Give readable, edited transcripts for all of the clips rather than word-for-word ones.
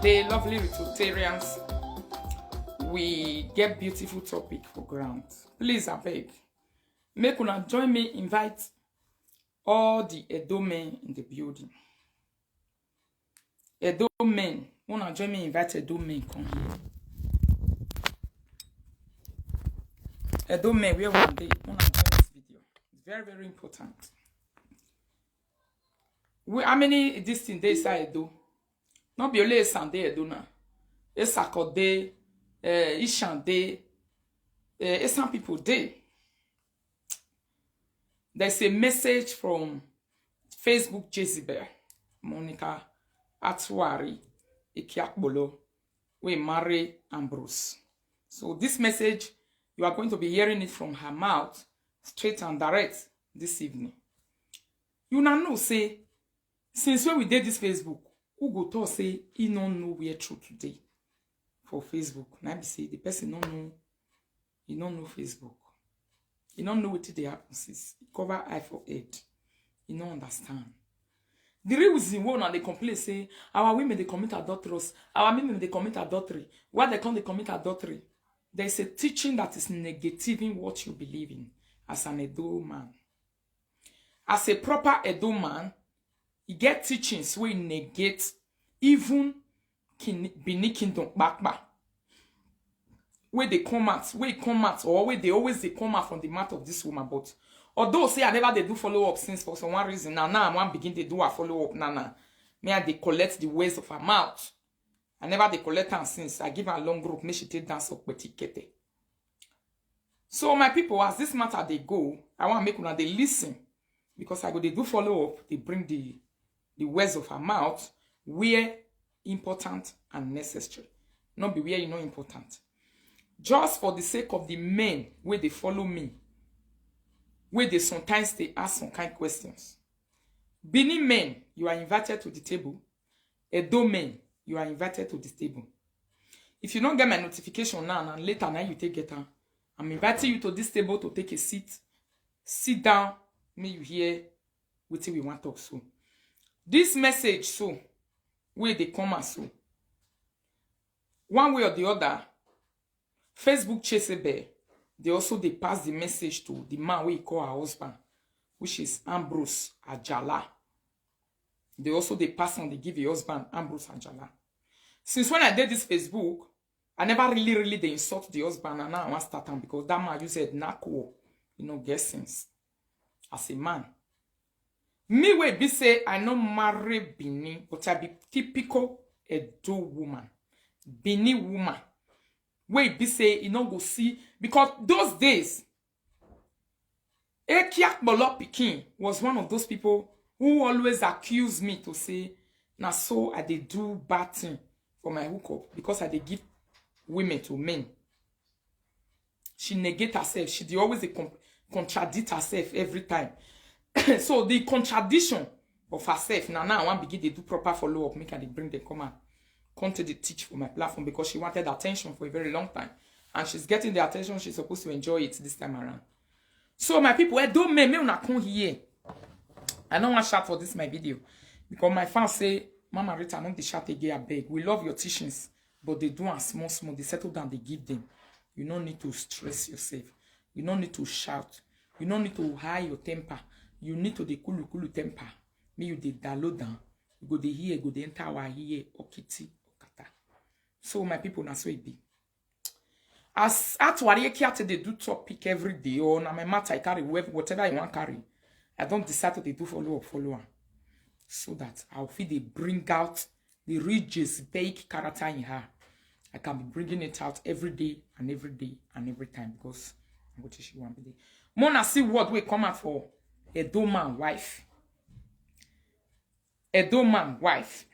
Lovely Ritualitarians, we get beautiful topic for ground. Please, I beg, make una join me invite all the Edo men in the building. Edo men, una join me invite Edo men come here. Edo men, where one day, when I'm doing this video. It's very, very important. How many this thing they say Edo? Not be only Sunday Edo na. Esakode, Ishande, some people day. There's a message from Facebook Jezebel, Monekia, Atuari, Ikiakbolo, we marry Ambrose. So this message, you are going to be hearing it from her mouth, straight and direct, this evening. You now know, say, since when we did this Facebook, who go to say, he don't know where true today for Facebook. Now I say, the person don't know, he don't know Facebook. He don't know what they happen since. He cover eye for head. He don't understand. The reason why they complain say, our women they commit adultery. Our women they commit adultery. Why they can't commit adultery? There is a teaching that is negativing what you believe in as an Edo man. As a proper Edo man, you get teachings where you negate even Bini Kingdom back. Where they come out, or where they always come out from the mouth of this woman. But although say I never they do follow up since for some one reason, now I want begin to do a follow up. Now, me and they collect the words of her mouth. I never they collect her since. I give her a long group, me she take dance up with kete. So my people, as this matter they go, I want to make una they listen because I go they do follow up. They bring the words of her mouth where important and necessary, not be where you know important. Just for the sake of the men where they follow me, where they sometimes they ask some kind of questions. Bini men, you are invited to the table. Edo men, you are invited to this table. If you don't get my notification now and later now you take it, I'm inviting you to this table to take a seat. Sit down, may you hear what we want to talk so. This message so, where they come as so. One way or the other, Facebook Jezebel, they pass the message to the man we call her husband, which is Ambrose Ajala. They pass on, they give your husband Ambrose Ajala. Since when I did this Facebook, I never really they insult the husband, and now I want to start them because that man you said nako, get sense. As a man. Me we be say I no marry Bini, but I be typical Edo woman. Bini woman. Wait, be say you go see because those days Ekiak Bolo Pikin was one of those people who always accuse me to say, na so I dey do bad thing for my hookup because I dey give women to men. She negate herself. She dey always contradict herself every time. So the contradiction of herself now I want begin to do proper follow up. Make her they bring the command. Come to the teach for my platform because she wanted attention for a very long time. And she's getting the attention she's supposed to enjoy it this time around. So my people, don't make me not come here. I don't want to shout for this my video. Because my fans say, Mama Rita, not the shout again, I beg. We love your teachings, but they do and small. They settle down, they give them. You don't need to stress yourself. You don't need to shout. You don't need to high your temper. You need to the kulu temper. Me you the download down. You go the here, go the enter our here, okiti. So my people, na so it be. As at Monekia they do topic every day, or na my matter I carry whatever you want carry. I don't decide to do follow up, so that I'll feel they bring out the real Jezebel character in her. I can be bringing it out every day and every day and every time because I'm going to she one day. Mona see what we come out for Edo man wife. Edo man wife.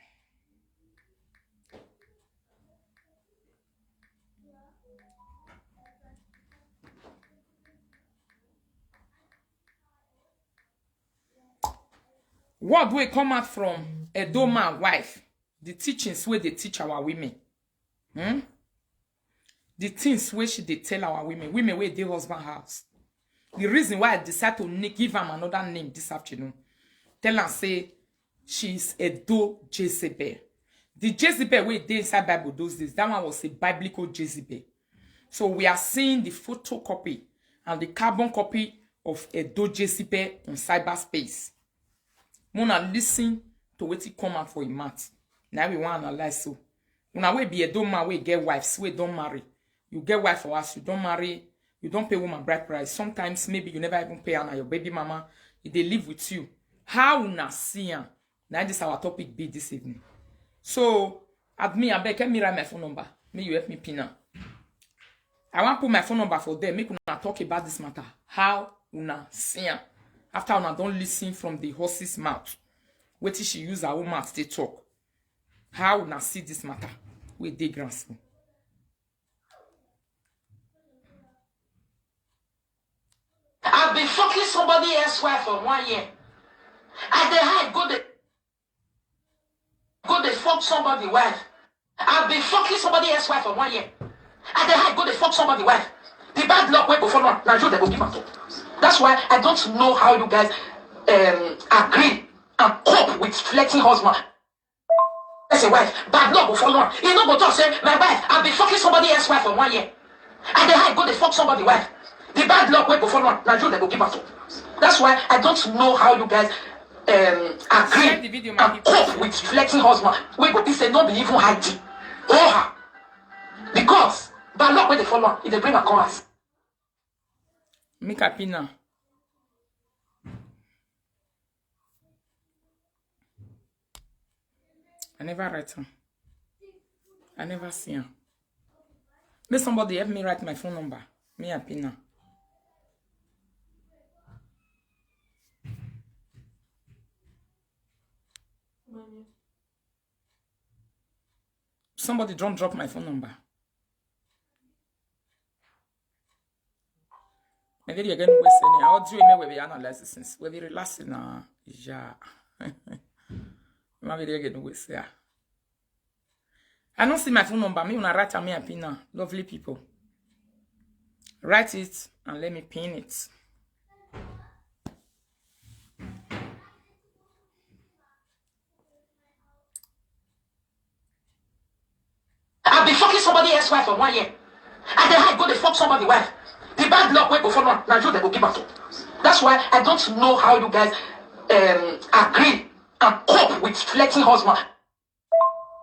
What do we come out from Edo man wife? The teachings where they teach our women. The things where she they tell our women where they husband house. The reason why I decided to give them another name this afternoon. Tell her say she's Edo Jezebel. The Jezebel where they inside Bible those days, that one was a biblical Jezebel. So we are seeing the photocopy and the carbon copy of Edo Jezebel on cyberspace. Mona listen to what it come out for a month. Now we want to analyze so. When we be a don't man, we get wives, we don't marry. You get wife for us, you don't marry. you don't pay woman bride price. Sometimes maybe you never even pay her your baby mama. They live with you. How una see her? Now this our topic be this evening. So at me, I beg, let me write my phone number. May you help me pin her. I want to put my phone number for them. Make una talk about this matter. How una see her? After una don't listen from the horse's mouth. Wait till she use her own mouth to talk. How una see this matter? We dig grasp. I've been fucking somebody else's wife for 1 year. And they had go they fuck somebody's wife. I've been fucking somebody else's wife for 1 year. And they had go they fuck somebody's wife. The bad luck way before now. Now they go give up. That's why I don't know how you guys agree and cope with flirting husband. That's a wife. Bad luck before now. You know, but say my wife. I've been fucking somebody else's wife for 1 year. And they had go they fuck somebody's wife. The bad luck way before now. Now they go give up. That's why I don't know how you guys agree and cope with flirting husband. We go be say no be even hiding. Oh, because bad luck way they follow. If they bring a chorus. Make a pina. I never write her. I never see her. May somebody help me write my phone number. Me a pina. Somebody don't drop my phone number. Maybe again we say how do you me we analysis we relax na ja. Maybe again we say. I don't see my phone number. Me una write me a pin now. Lovely people. Write it and let me pin it. I've been fucking somebody else's wife for 1 year. And then I go to fuck somebody's wife. The bad luck way before now. Now they go give up. That's why I don't know how you guys agree and cope with flirting husband.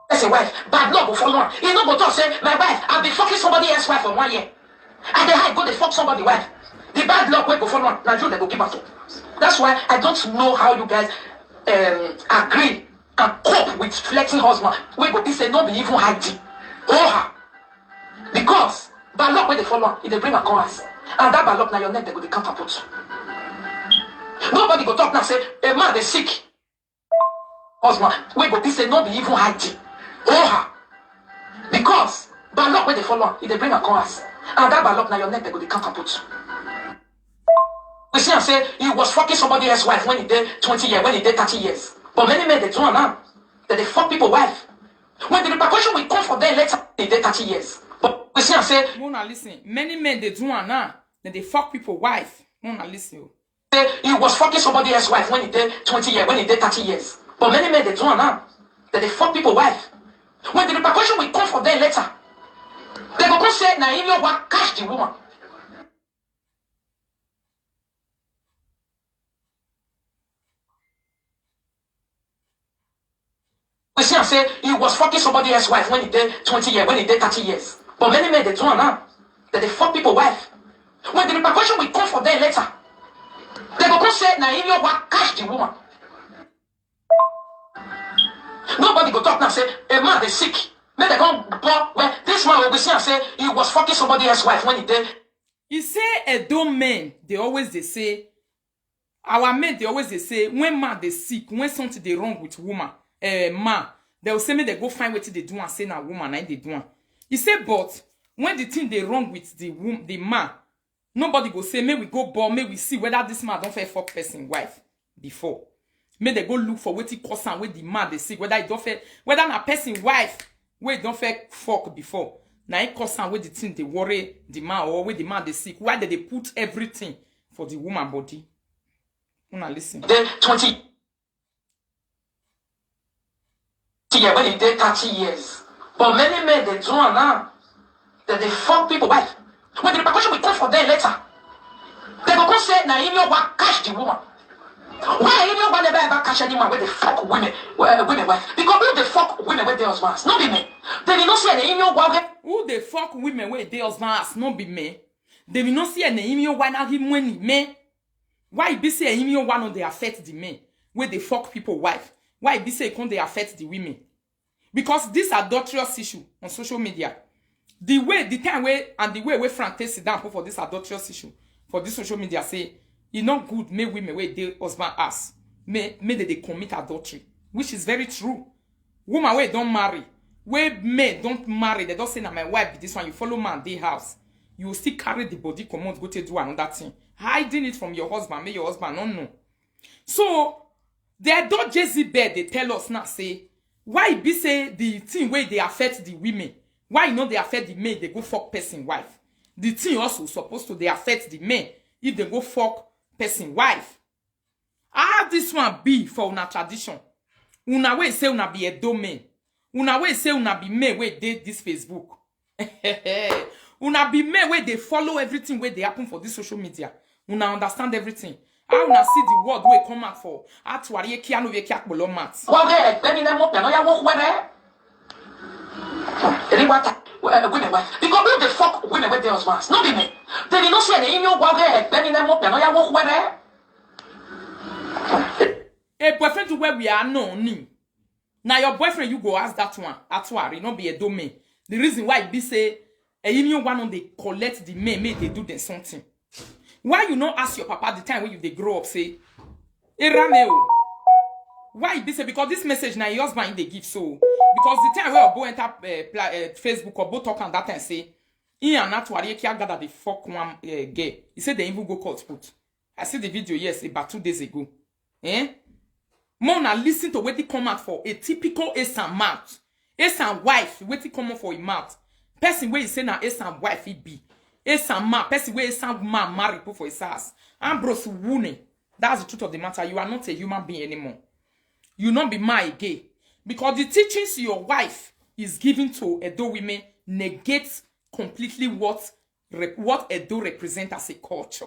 That's a wife. Bad luck before now. You know, but say my wife. I've been fucking somebody else's wife for 1 year. And then I go to fuck somebody's wife. The bad luck way before now. Now they go give up. That's why I don't know how you guys agree and cope with flirting husband. We go be say no be even hiding. Oh, because bad luck when they follow, if they bring a chorus, and that bad luck now your neck they go the catapult. Nobody go talk now say a man they sick. Husband, we go be say no be even hiding. Oh, because bad luck when they follow, if they bring a chorus, and that bad luck now your neck they go the catapult. We see and say he was fucking somebody else's wife when he did 20 years, when he did 30 years. But many men they do it now that they fuck people's wife. When the repercussion will come for them later, they did 30 years. But we see and say, Mona listen, many men they do it now that they fuck people's wife. Mona listen. He was fucking somebody else's wife when he did 20 years, when he did 30 years. But many men they do it now that they fuck people's wife. When the repercussion will come for them later, they go come say, now if you want catch the woman. We see and say he was fucking somebody else's wife when he did 20 years, when he did 30 years. But many men they do it now that they fuck people's wife. When the repercussion will come for them later, they go come say, now if you want catch the woman. Nobody go talk now say a man they sick. Make they go well, this man will be see and say he was fucking somebody else's wife when he did. You say Edo men, they always they say, our men they always they say when man they sick, when something they wrong with woman. Man, they will say me they go find what they do and say na woman and they do. He say, but when the thing they wrong with the man, nobody go say, may we go ball, may we see whether this man don't fuck person wife before. May they go look for what he cause and where the man they see whether he don't whether na person wife where he don't fuck before. Now he cause and where the thing they worry the man or where the man they sick. Why did they put everything for the woman body? Una listen. Then 20 years when he did 30 years. But many men they do it now that they fuck people wife. When the repercussion will come for them later, they go come say, now if you want catch the woman. Why if you want never ever catch any man where they fuck women wife? Because who they fuck women with their husbands? Not be me. They did not say that if you want who they fuck women with their husbands? Not be me. They will not see an email one of him money, me. Why be say an email one of they affect the men? Where they fuck people wife? Why be say can they affect the women? Because this adulterous issue on social media, the way Frank takes it down for this adulterous issue, for this social media say, it's not good, make women where they husband ass, may they commit adultery, which is very true. Woman where don't marry, where men don't marry, they don't say that my wife be this one, you follow man, they house. You will still carry the body, come out, go to do another thing. Hiding it from your husband, make your husband not know. So, the adult Jezebel, they tell us now, say, why be say the thing where they affect the women? Why not they affect the men, they go fuck person wife? The thing also supposed to they affect the men if they go fuck person wife. How this one be for una tradition? Una way say una be a domain. Una way say una be men where they this Facebook. Una be men where they follow everything where they happen for this social media. Una understand everything. How una see the word where come out for atwari kia no ve kia kpolo mat. Because they fuck women with their husbands, not men. They did not see any in your walk then in them up, and I walk where. A boyfriend to where we are no ni. Now your boyfriend you go ask that one. Atwari not be a domain. The reason why be say a union one on they collect the men, they do them something. Why you not ask your papa the time when you they grow up say, Erameo. Why be say because this message now your husband they give so because the time where boy enter Facebook or both talk on that and say, and not worry, can't gather the fuck one gay. He said they even go court put. I see the video yes about 2 days ago. Mona listen to what they come out for a typical Esan mouth. Esan wife, what they come out for a mouth. Person where you say now Esan wife it be. Esan ma, person where Esan man marry for his ass. Ambrose wounded. That's the truth of the matter. You are not a human being anymore. You not be my gay. Because the teachings your wife is giving to Edo women negates completely what Edo represents as a culture.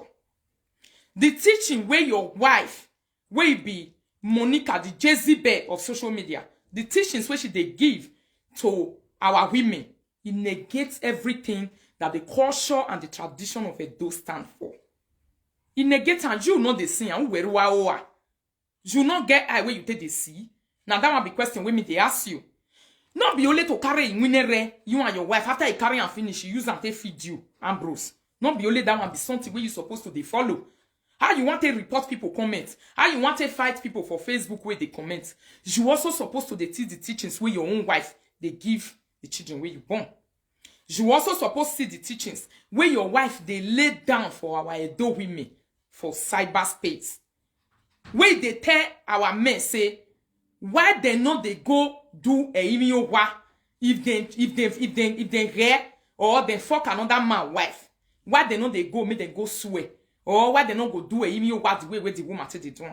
The teaching where your wife will be Monekia, the Jezebel of social media, the teachings which they give to our women, it negates everything that the culture and the tradition of Edo stand for. It negates and you know the sin and where you not get eye where you take the see. Now that one be question when me they ask you. Not be only to carry in winere you and your wife after you carry and finish you use and take feed you, Ambrose. Not be only that one be something where you supposed to they follow. How you want to report people comment? How you want to fight people for Facebook where they comment? You also supposed to they teach the teachings where your own wife they give the children where you born. You also supposed to see the teachings where your wife they lay down for our Edo women for cyberspace. Where they tell our men say why they not they go do a email if they rare or they fuck another man wife. Why they not they go make them go swear or why they not go do a email the way where the woman say they do.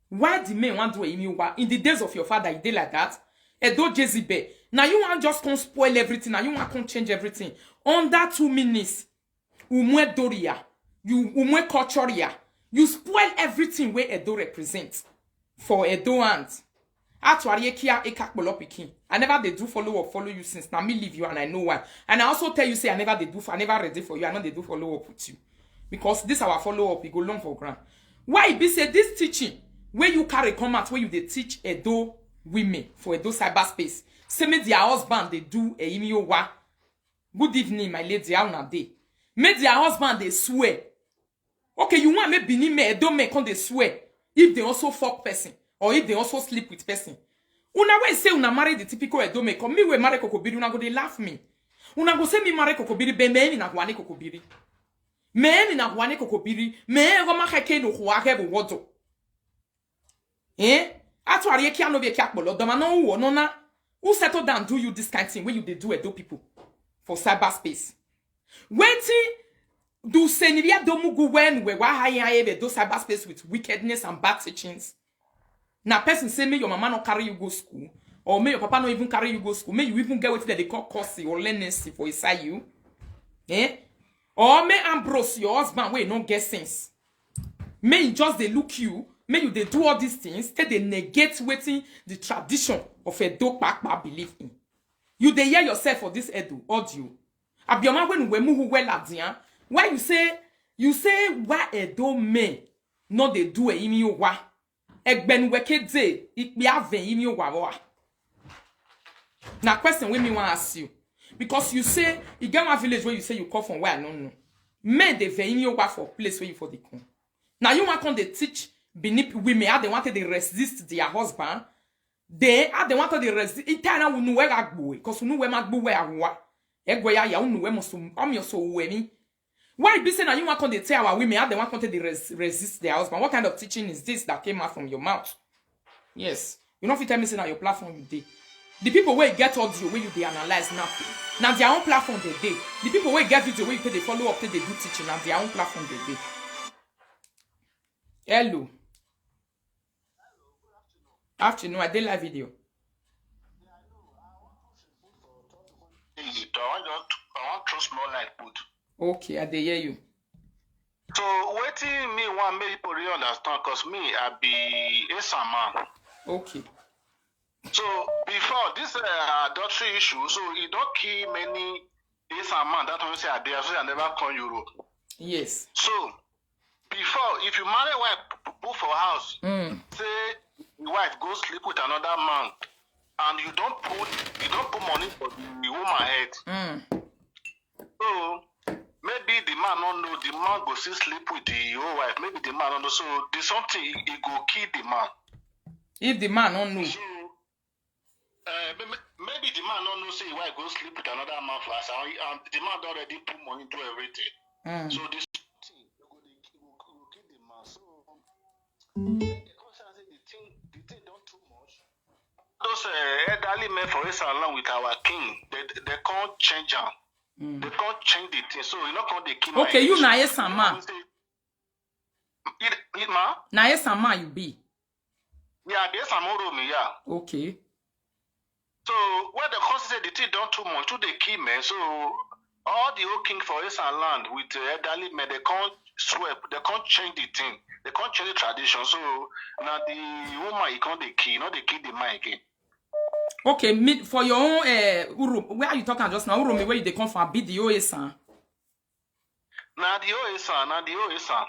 Why the men want to do a email in the days of your father you did like that? Edo Jezebel. Now you want just come spoil everything. Now you want come change everything. Under 2 minutes, umwe doria, you umwe culturia, you spoil everything where Edo represents for Edo hands. I never they do follow you since now me leave you and I know why. And I also tell you say I never ready for you. I know they do follow up with you. Because this our follow up, it go long for ground. Why be say this teaching where you carry come out where you they teach Edo women for Edo cyberspace. Say me their husband they do a email wa. Good evening, my lady, how na day. Make their husband they swear. Okay, you want me bini me Edo me can they swear if they also fuck person. Or if they also sleep with person. Una way say una marry the typical Edo me come me we marry kokobiri una go they laugh me. Una go say me marry kokobiri be me na hwane kokobiri. Me na hwane kokobiri me go ma heke no hwa he bo wodo. Atwari e kia no be kia kpolo do ma no wo no na who settle down do you this kind of thing when you they do Edo people for cyberspace. Waiting do senivia do mugu when we wa high do cyberspace with wickedness and bad teachings. Now, person say, may your mama not carry you go school, or may your papa not even carry you go school, may you even get what they call course or learning for inside you, or may Ambrose, your husband, where you not get sense. May you just they look you, may you they do all these things, till they negate waiting the tradition of a dog back believe in. You they hear yourself for this Edo audio. Abioma when we move well at Why you say why a do me no they do a imi wa egben wekede ikpi aven imi wa. Now question we me want ask you because you say you get one village where you say you come from where I don't know. Men they ven imi wa for place where you for the come. Now you want to teach beneath women how they wanted to resist their husband. They wanted to resist. Itana we know where I go because we know where magbo where I egwe ya unu we must so we. Why be saying that you want to tell our women how they want to resist their husband? What kind of teaching is this that came out from your mouth? Yes. You know if you tell me saying on your platform you did. The people where get audio where you they analyze now. Now their own platform they did. The people where get video where you they follow up they do teaching now their own platform they did. Hello. Afternoon, I did live video. I want trust more like put. Okay, I dey hear you. So waiting me want make people really understand cause me I be a man. Okay. So before this adultery issue, so it don't kill many a man that one say I dare so I never come Europe. Yes. So before if you marry wife put for house, say the wife go sleep with another man and you don't put money for the woman head. So maybe the man don't know, the man go still sleep with the old wife. Maybe the man don't know. So there's something he go kill the man. If the man don't know. So maybe the man don't know say why go sleep with another man for us and the man already put money into everything. So this thing he go kill the man. So the conscience the thing don't too much. Those elderly men for us along with our king, they can't change them. They can't change the thing, so you not going to keep. Okay, you na yes man. Ma? Na yes man you be. Yeah, yes me, yeah. Okay. So where the consider the thing done too much to the key man, so all the old king for us and land with elderly men, they can't sweep, they can't change the thing, they can't change the tradition. So now the woman you can't the key, not the key the man again. Okay, for your own Uru, where are you talking just now? Uru, where you they come from? Be the OSan. Now the OSan.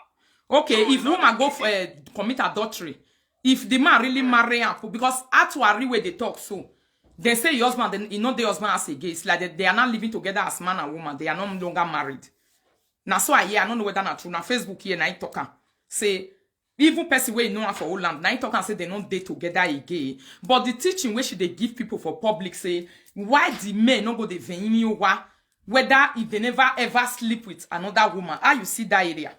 Okay, so if woman go for commit adultery, if the man really marry her, because actually where they talk so, they say your husband, then you know the husband as a gay. It's like they are not living together as man and woman. They are no longer married. Now so I hear, I don't know whether that's true. Now Facebook here, now talking say. Even person where you know for Holland, now talk and say they don't date together again. But the teaching where should they give people for public say why the men not go the venue whether if they never ever sleep with another woman. How you see that area?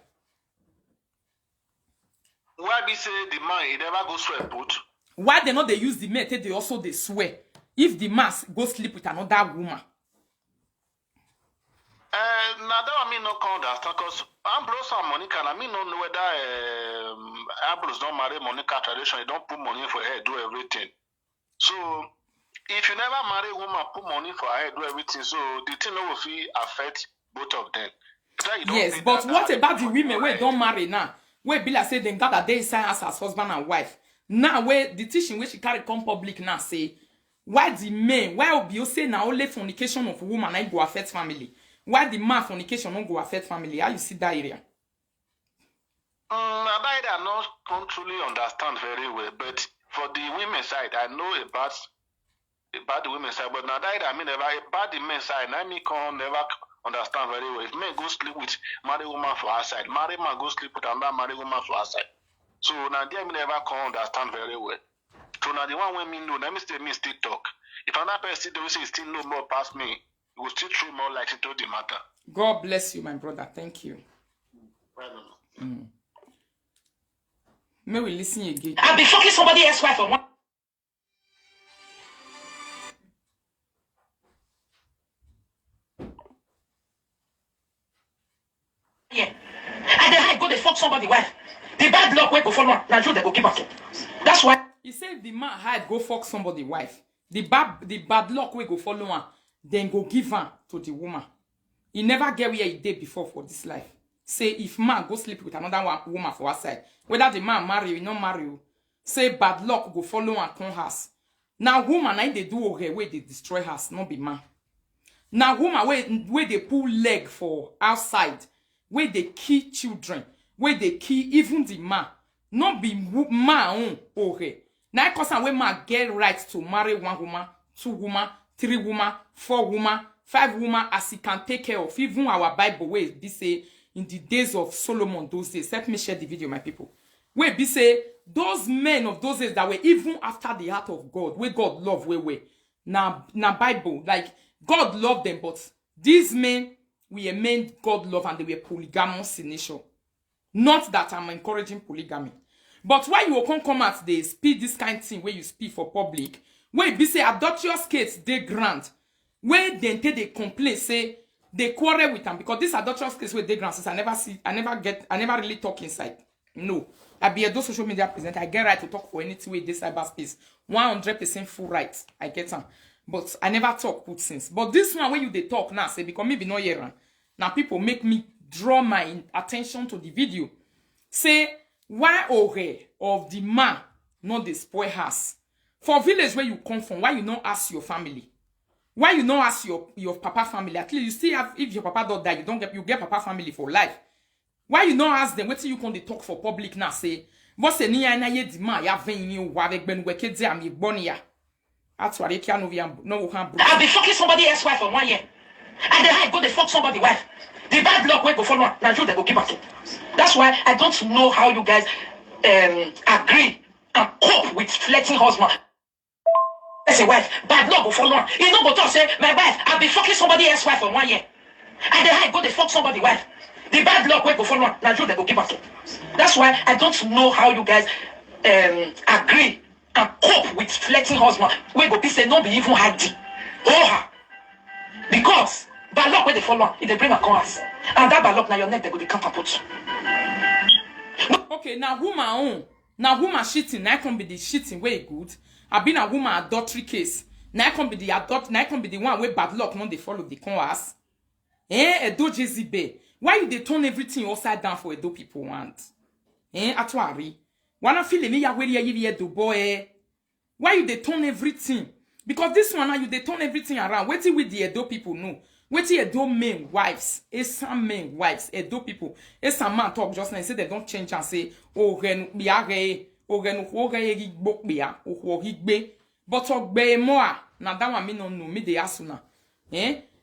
Why be say the man he never go swear put? Why they not they use the men? They also they swear if the man go sleep with another woman. Now that I mean no can understand because Ambrose and Monekia, I mean no know whether Ambrose don't marry Monekia tradition, he don't put money for her, do everything. So if you never marry a woman, put money for her, do everything, so the thing will affect both of them. Yes, but what about the women where don't marry now? Where be like say they got that they sign as husband and wife. Now where the teaching where she carry come public now say why the men, why you say now only fornication of woman I go affect family? Why the man fornication don't go affect family? How you see that area? That I don't truly understand very well, but for the women's side, I know about the women's side, but now that I mean about the men's side, I mean can never understand very well. If men go sleep with married woman for her side, married man go sleep with another married woman for her side. So now they never can understand very well. So now the one when me know, let me still talk. If another person don't say still know more past me, it will still throw more light into the matter. God bless you, my brother. Thank you. May we listen again. I'll be fucking somebody else's wife for 1 year. And then I go to fuck somebody wife. The bad luck will go follow. Now you they go give up to. That's why. He said the man had go fuck somebody wife. The bad luck will go follow her. Then go give her to the woman. He never get where he did before for this life. Say if man go sleep with another woman for her side, whether the man marry you, not marry you, say bad luck go follow her come house. Now woman I they do okay where they destroy house, not be man. Now woman where they pull leg for outside, where they kill children, where they kill even the man. Not be man okay. Now cause when man get right to marry 1 woman, 2 woman, 3 woman, 4 woman, 5 woman as he can take care of. Even our Bible way be say in the days of Solomon those days. Let me share the video, my people. Where be say those men of those days that were even after the heart of God, where God love where now Bible like God loved them, but these men were men God love and they were polygamous in nature. Not that I'm encouraging polygamy. But why you won't come at the speak this kind of thing where you speak for public, where be say adulterous case they grant, where then they complain, say they quarrel with them because this adulterous case where they grant, since I never really talk inside. No. I be a social media presenter. I get right to talk for anything with this cyberspace. 100% full right. I get them. But I never talk good since. But this one where you they talk now, say because maybe no year. Now people make me draw my attention to the video. Say why of the man not the spoil house? For village where you come from, why you not ask your family? Why you not ask your papa family? At least you still have, if your papa don't die, you get papa family for life. Why you not ask them? Wait till you come they talk for public now say, what's the niya na ye di man ya ven you wa avec ben weke di am ye bonia. That's why they can't no can. I'll be fucking somebody else's wife for 1 year. And then I go they fuck somebody wife. The bad luck will go for one. Now you they go keep up. That's why I don't know how you guys agree and cope with flirting husband. That's a wife. Bad luck go for one. You know go talk say my wife. I'll be fucking somebody else's wife for 1 year. And then I go they fuck somebody wife. The bad luck will go for one. Now you they go keep up. That's why I don't know how you guys agree and cope with flirting husband. We go be say no be even hardy. Oh, because bad luck where they fall on, if they bring a chorus. And that bad luck now your neck they go the catapult. Okay, now woman own. Now woman cheating, now can be the cheating way good. I been a woman adultery case. Now can be the now can be the one where bad luck not they follow the chorus. Edo Jezebel. Why you they turn everything upside down for Edo people want? Atwari. Wanna feel me ya where you do boy? Why you they turn everything? Because this one now you they turn everything around. Wait till with the Edo people know. Wait till Edo men wives. Some men wives. Edo people. Some man talk just now. Say they don't change and say, oh ren biare, oh ren hoge bok bia, oh higbe. But be more. Now that one me no know me they asuna.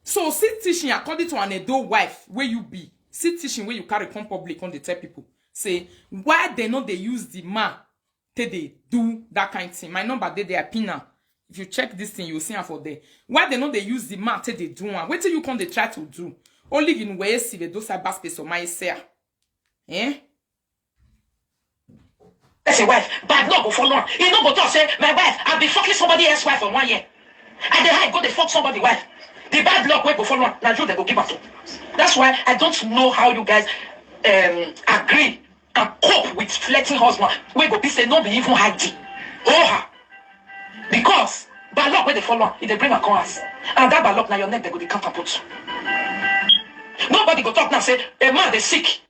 So sit teaching according to an Edo wife where you be. Sit teaching where you carry come public on the tell people. Say why they know they use the man till they do that kind of thing. My number they are pinna. If you check this thing, you'll see her for there. Why they know they use the man till they do one? Wait till you come they try to do. Only in ways if they do cyberspace or my say. That's a wife. Bad luck go for long. You know go talk say my wife. I'll be fucking somebody else's wife for 1 year. And then I go they fuck somebody wife. The bad luck will go for long. Now you they go give up. That's why I don't know how you guys agree and cope with flirting husband. We go be say no be even hardy. Oh, because bad luck where they fall on, if they bring a chorus. And that bad luck now your neck they go the catapult. Nobody go talk now say a man they sick.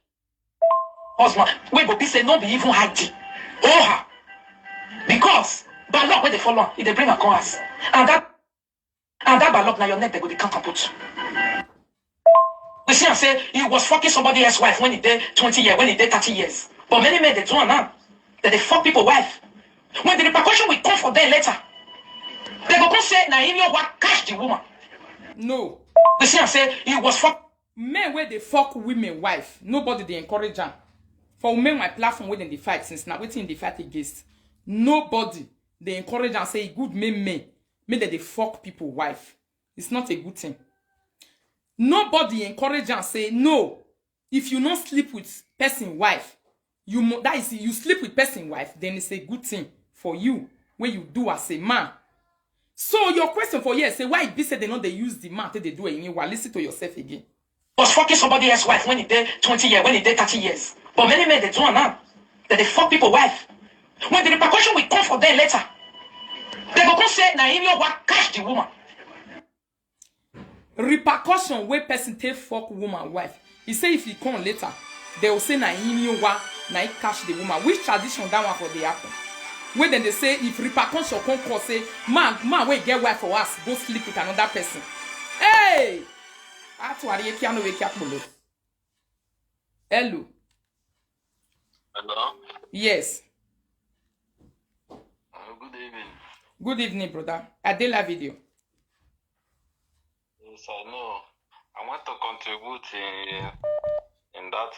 Husband, we go be say no be even hardy. Oh, because bad luck where they fall on, if they bring a chorus. And that bad luck now your neck they go the catapult. We see and say he was fucking somebody else's wife when he did 20 years, when he did 30 years. But many men they do now. That they fuck people wife. When the repercussion will come for them later, they go come say now your wife catch the woman. No. We see and say he was fuck. Men where they fuck women wife, nobody they encourage them. For men my platform where they fight since now waiting they fight against. Nobody they encourage and say good men that they fuck people wife. It's not a good thing. Nobody encourage and say no. If you not sleep with person wife, you sleep with person wife, then it's a good thing for you when you do as a man. So your question for yes, say why it be said they know they use the man till they do it in you. Listen to yourself again. Was fucking somebody else's wife when he did 20 years, when he did 30 years. But many men they do it now. That they fuck people wife. When the repercussion will come for them later, they go come say now your wife catch the woman. Repercussion where person take fuck woman wife. He say if he come later, they will say na wa na catch the woman. Which tradition that one for the happen? When then they say if repercussion come cause say man we get wife for us, go sleep with another person. Hey! That's what you can't wake up below. Hello. Hello. Yes. Good evening. Good evening, brother. Adela video. Yes, I know. I want to contribute in that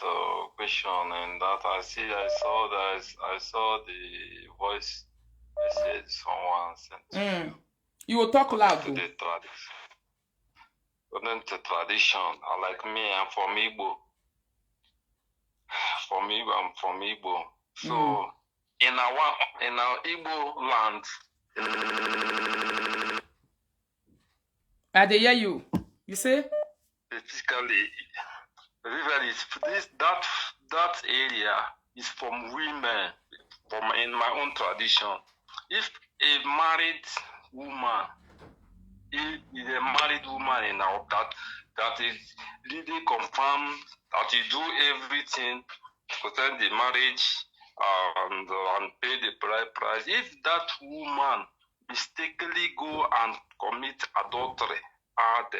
question, and that I saw the voice message someone sent to you. You will talk loud. According to tradition, like me, I'm from Igbo. I'm from Igbo. So in our Igbo land, I dey hear you. You say? basically, that area is from women. In my own tradition, if a married woman, in our that is really confirmed that you do everything concerning the marriage and pay the price. If that woman mistakenly go and commit adultery out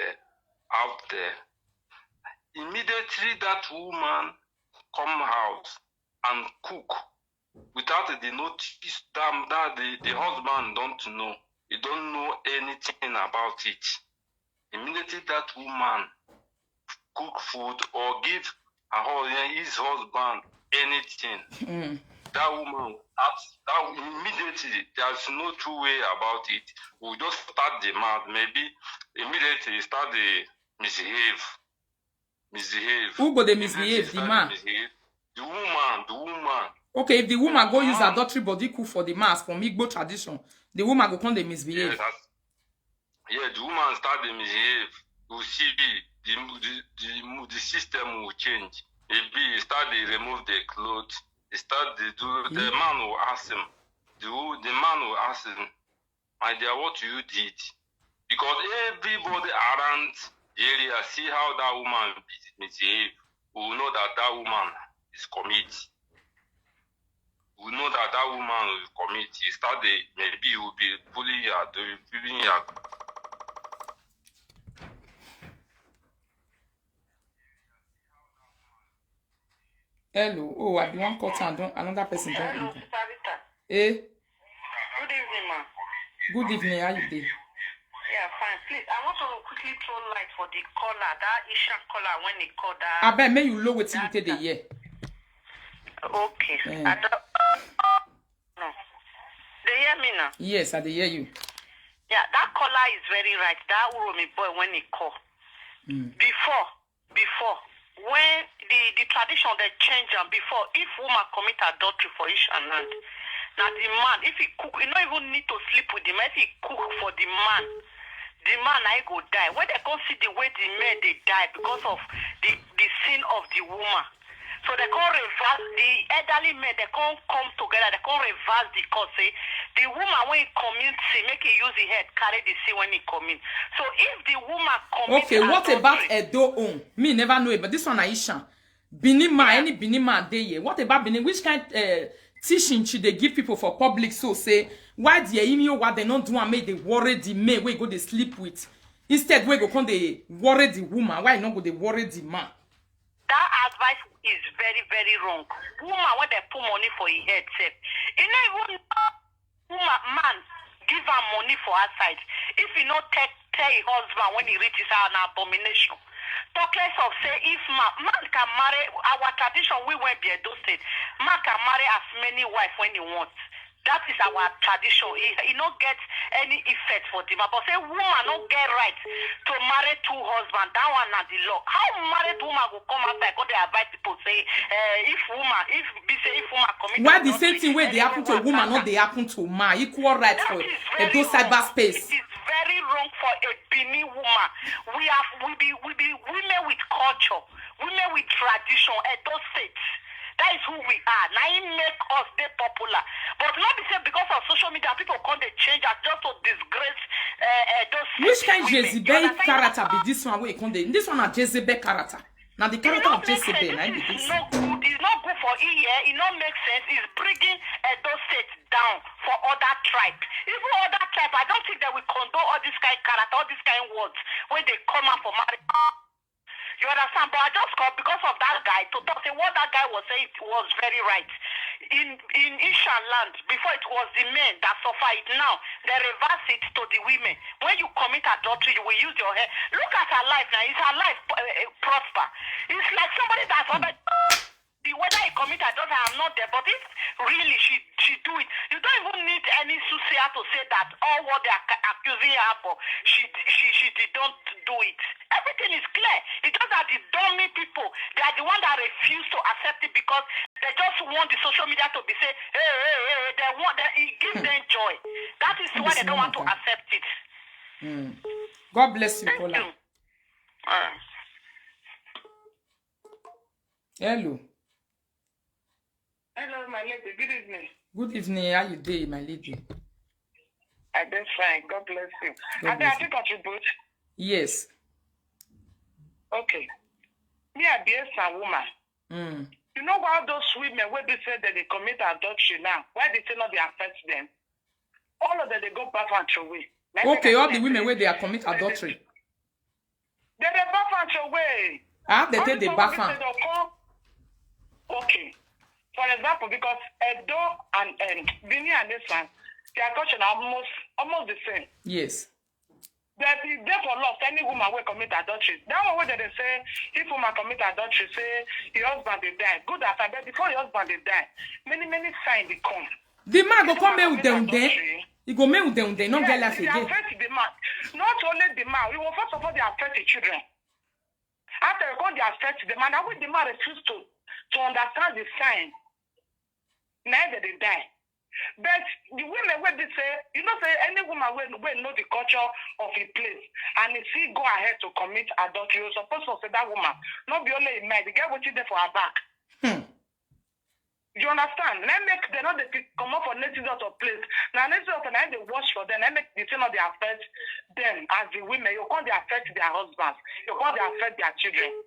there, immediately that woman come out and cook without the notice that the husband don't know. He don't know anything about it. Immediately that woman cook food or give his husband anything, that woman, that immediately, there's no two way about it. We'll just start the mouth, maybe immediately start the misbehave. Who go dey misbehave? The man. The woman. Okay, if the woman go use adultery body cook for the mass from Igbo tradition, the woman go come dey misbehave. The woman start the misbehave. You see the system will change. Maybe start to remove the clothes. Start to do. The man will ask him. The man will ask him, my dear, what you did? Because everybody around the area see how that woman misbehave. We will know that woman is commit. We know that woman will commit. Maybe he will be pulling your. Hello. Oh, I be one cut and another person don't Hello, enter. Sarita. Eh? Good evening, ma. Good evening. How you dey? Yeah, fine. Please, I want to quickly throw light for the caller, that Isha caller when he called that. I bet may you low with you take the year. Okay. Yeah. No. They hear me now? Yes, I dey hear you. Yeah, that caller is very right. That Uromi boy when he called. Before, when the tradition they change and before, if woman commit adultery for Isha land, now the man, if he cook, you don't even need to sleep with him. If he cook for the man I go die. When they come see the way the men they die because of the sin of the woman. So they can't reverse the elderly men, they can't come together, they can't reverse the cause. Say the woman when he commit sin, make he use his head, carry the sin when he commit. So if the woman commit Okay, what adultery, about Edo own? Me never know it, but this one Aisha. Binima, any Binima day here. What about Benin? Which kind teaching should they give people for public? So say why the email what they not do and make they worry the man where go they sleep with. Instead, we go come they worry the woman. Why not go they worry the man? that advice is very, very wrong. Woman, when they put money for his head, said, you know, even man give her money for her side. If you not tell your husband when he reaches out an abomination. Talk less of say if man can marry, our tradition we went be a state. Man can marry as many wives when he wants. That is our tradition. He not get any effect for them. But say woman not get right to marry two husbands. That one not the law. How married woman will come outside? Because they advise people say if woman commit. Why the same thing where they happen to a woman, not they happen to man? Equal rights for those cyberspace. It is very wrong for a Benin woman. We be women with culture, women with tradition at those states. That is who we are. Now it make us be popular. But not the same because of social media, people come they change us just to disgrace those. Which kind of Jezebel character be this one? Wait, this one a Jezebel character. Now the character of Jezebel, it's not good. It's not good for EA. It not make sense. It's bringing those states down for other tribes. Even other tribes, I don't think they will condone all this kind of character, all this kind of words when they come out for marriage. You understand? But I just called because of that guy to talk. Say what that guy was saying was very right. In Ishan land, before it was the men that suffer it. Now they reverse it to the women. When you commit adultery, you will use your hair. Look at her life now. Is her life prosper? It's like somebody that's whether he commit adultery, I'm not there. But if really she do it, you don't even need any soothsayer to say that all what they are accusing her for, she don't do it. Everything is clear. It's just that the dummy people, they are the one that refuse to accept it because they just want the social media to be say, hey. They want that it gives them joy. That is why they don't want to accept it. God bless you, Paula. Hello. Hello, my lady. Good evening. Good evening. How you doing, my lady? I'm doing fine. God bless you. God bless you. I contribute. Yes. Okay. Me, I be a woman. You know why those women, when they say that they commit adultery now, why they say not they affect them? All of them, they go back and throw away. Okay, all the women where they are commit adultery. They back and throw away. They take the back and. Okay. For example, because Edo and Bini and this one, their culture are almost the same. Yes. That is therefore lost any woman will commit adultery. That one where they say if woman commit adultery, say your husband will die. Good after that, before your husband will die, many signs will come. The man go come with them there. He go make with them there, not get life again. They affect the man. Not only the man, we will first of all they affect the children. After they affect the man, now when the man refuse to understand the sign, neither they die. But the women when they say, you know, say any woman will know the culture of a place and if she go ahead to commit adultery, you're supposed to say that woman, not be only a man, the girl waiting there for her back. You understand? They not they come up for native out of place. Now native out and they watch for them, they make the thing of they affect them as the women, you can't they affect their husbands, you can't they affect their children.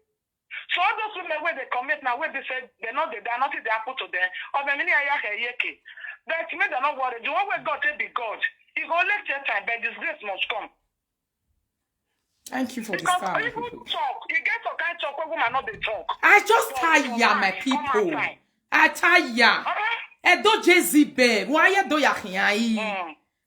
So all those women where they commit now, where they say they're nothing they happen to them, or the many ayake. But me they're not worried. The one where God will be God. He go let your time, but disgrace must come. Thank you for because this time. People talk. You get to kind talk when women not they talk. I just tire my people. I tire. Edo Jezebel. Why you do yahiai?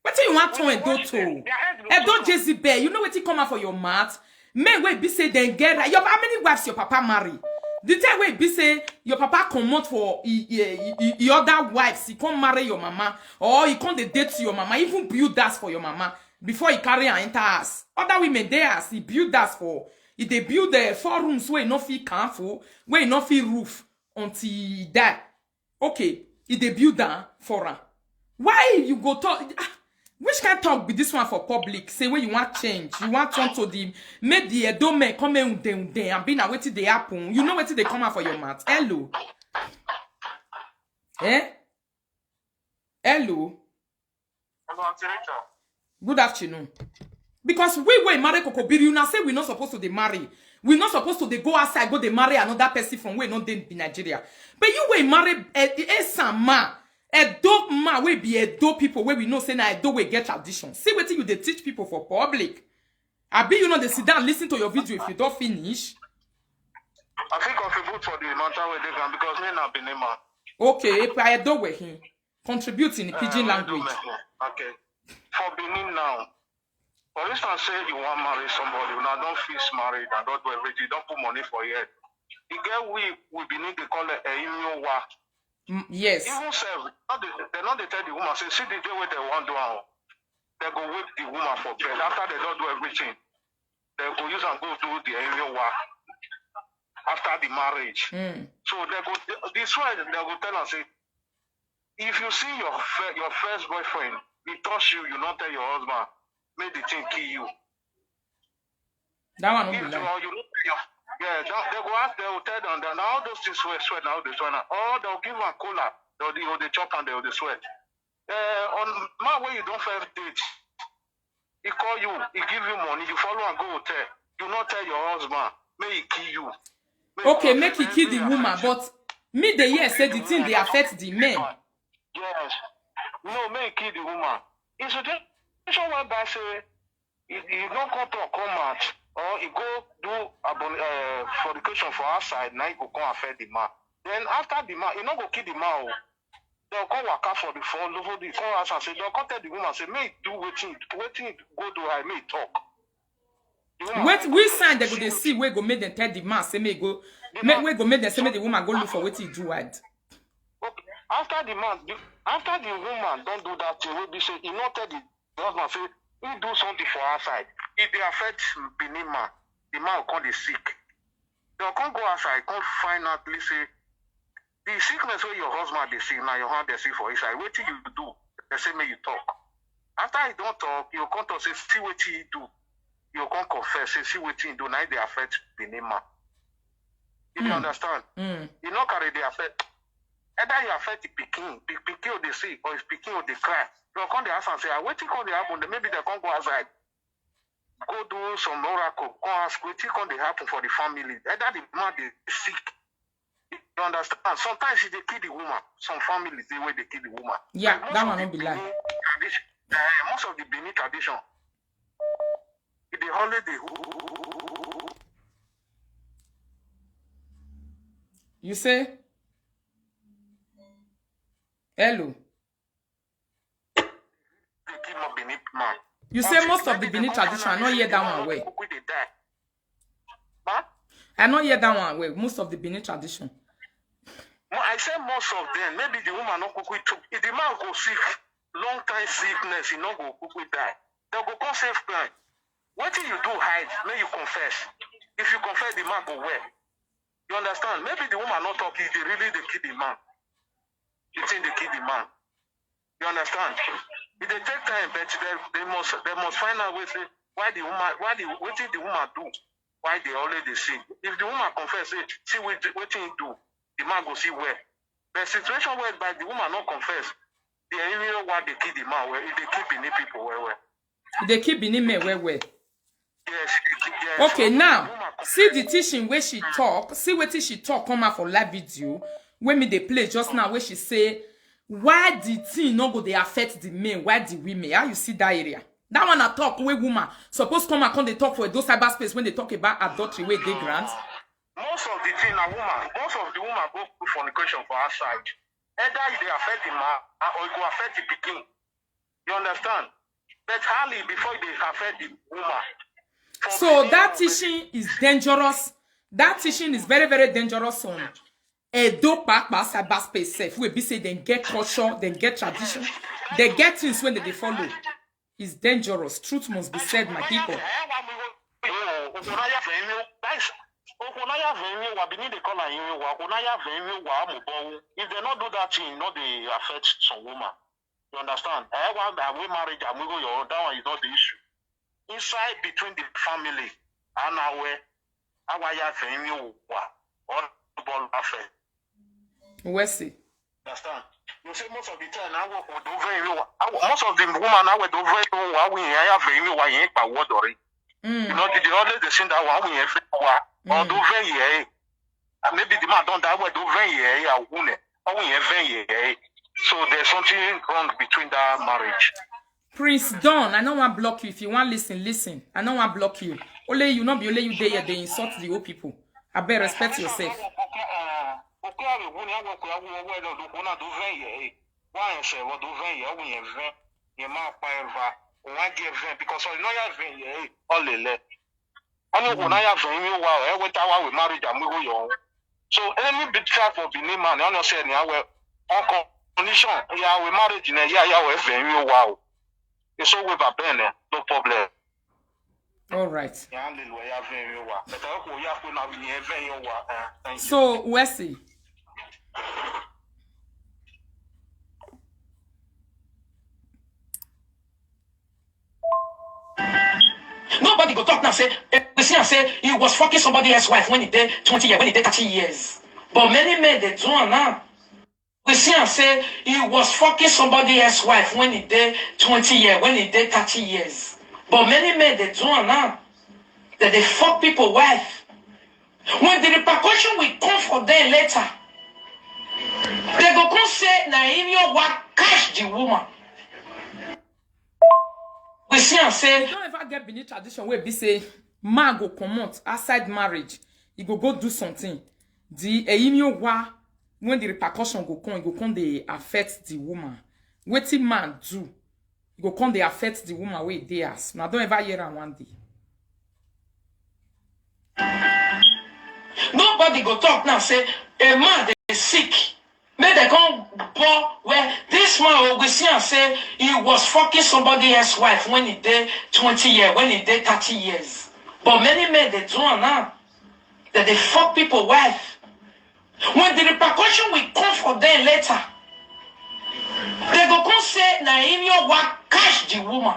What do you want to Edo to? Edo Jezebel. You know what he come out for your mouth? Men wey be say then get right. How many wives your papa marry? The time wey be say your papa come out for your other wives, he come marry your mama, or he come dey date your mama, even build that for your mama before he carry her enter house. Other women there as he build that for. He dey build 4 rooms where he no fit careful, where he no fit roof until he die. Okay, he dey build that for her. Why you go talk? Which can talk with this one for public? Say when you want change, you want turn to the make the Edome come in with them and be now waiting they happen. You know what they come out for your mouth. Hello. Hello. Good afternoon. Because we marry Kokobiri, you now say we're not supposed to marry. We're not supposed to go outside, go they marry another person from where not they be Nigeria. But you will marry Esama. Edo man we be Edo people where we know say na Edo we get tradition. See what you they teach people for public. I be you know they sit down listen to your video if you don't finish. I think contribute for the matter where they can because me not be name. Okay, if I Edo we him contribute in the pidgin language. Okay. For Benin now. For instance, say you want to marry somebody, you now don't feel married and don't do everything, don't put money for it. The girl we Benin they call it a immuwa. Yes. Even self, they not they tell the woman, say, see the day where they want to do, they go whip the woman for bed. After they don't do everything, they go use and go do the area work after the marriage. So they go this way, they go tell and say, if you see your first boyfriend, he touch you, you not tell your husband, make the thing kill you. That one if you don't tell your yeah, they go ask, they will tell them that now those things sweat now, they sweat now. Or they'll give a cola, they'll chop and they'll sweat. On my way, you don't first date. He call you, he give you money, you follow and go hotel. You not tell your husband, may he kill you. Okay, make he kill the woman, but me the year said the thing they affect the men. Yes. No, may he kill the woman. It's a situation whereby say, you don't come to come out. or he go do fornication for outside, now he go come affect the man. Then after the man, he not go kill the man. They'll come work out for the phone, over the phone house and say, they'll come tell the woman, say, may do waiting go do I may talk. Wait, we sign they go they see we go make them tell the man say may go we go make them say may the woman go look for what he do what. Okay. After the woman don't do that thing, we be say he not tell the husband say he do something for outside. If they affect Benin man, the man will come the sick. They'll come go outside, come find out, say the sickness where your husband they see now your hand they see for inside. What you do? They say may you talk. After he don't talk, you come to say see what you do. You can't confess, see what you do, now they affect Benin man. You understand? You not carry the affect. Either you affect the picking or they see, or it's picking or they cry. You come the house and say, what you come they happen, maybe they can't go outside. Go do some oracle, go ask what you come they happen for the family. Either the man they sick. You understand? Sometimes they kill the woman. Some families they way they kill the woman. Yeah, that one won't be like. Most of the Benin tradition. The holiday. You say? Hello. You say most of the Benin tradition. I not hear that one way. I not hear that one way. Most of the Benin tradition. I say most of them. Maybe the woman not quickly took. If the man go sick, long time sickness, he not go quickly die. They go come safe plan. What do you do hide? May you confess. If you confess, the man go well. You understand? Maybe the woman not talking, they really they kill the man. You think they kill the man. You understand? If they take time, but they must find out what did the woman do? Why they already see? If the woman confess, see what he do, the man go see where. The situation whereby the woman not confess, they even why they kill the man where if they keep Benin people where. They keep Benin men where. Yes. Okay, now see the teaching where she talk. See what she talk come out for live video. When me they play just now where she say, why the thing not go they affect the men? Why the women? How you see that area? That one I talk where woman supposed come and come they talk for those cyberspace when they talk about adultery where they grant. Most of the thing a woman, most of the woman go through fornication for outside. Either they affect the man or it go affect the pikin. You understand? But hardly before they affect the woman. So that teaching is dangerous. That teaching is very, very dangerous on a dope back cyberspace safe. We be say they get culture, they get tradition, they get things when they follow. It's dangerous. Truth must be said, my people. If they not do that thing, not they affect some woman. You understand? We marriage and we go your that one is not the issue. Inside between the family and our family or ball affair. Where's see? Understand? You say most of the time I work with most of the women now with over we have very why ain't by word or you know the always the same that one we have or do very maybe the man don't die with do very or we have very so there's something wrong between that marriage. Prince Don, I don't want to block you. If you want listen. I don't want to block you. Only you not be only you there, they insult the old people. I better respect yourself. So any big type of Benin man, I say on condition, yeah, we married in a year, wow. It's all with a pen, no problem. All right. So, Wesley. Nobody go talk now say, he was fucking somebody else's wife when he did 20 years, when he did 30 years. But many men, they do now. We see and say he was fucking somebody else's wife when he did 20 years, when he did 30 years. But many men, they do now. That they fuck people wife. When the repercussion will come for them later, they go come say, now if you want catch the woman. We see and say, You don't ever get Benin tradition where be say, man go come out outside marriage, he go do something. The eyimio wa when the repercussion go come they affect the woman. Wetin man do, he go come they affect the woman wey dey as. Now don't ever hear am one day. Nobody go talk now, say, a man is sick. May they come poor where this man we see and say he was fucking somebody else's wife when he did 20 years, when he did 30 years. But many men they do now. That they fuck people wife. When the repercussion will come for them later, they go come say, na in your work catch the woman.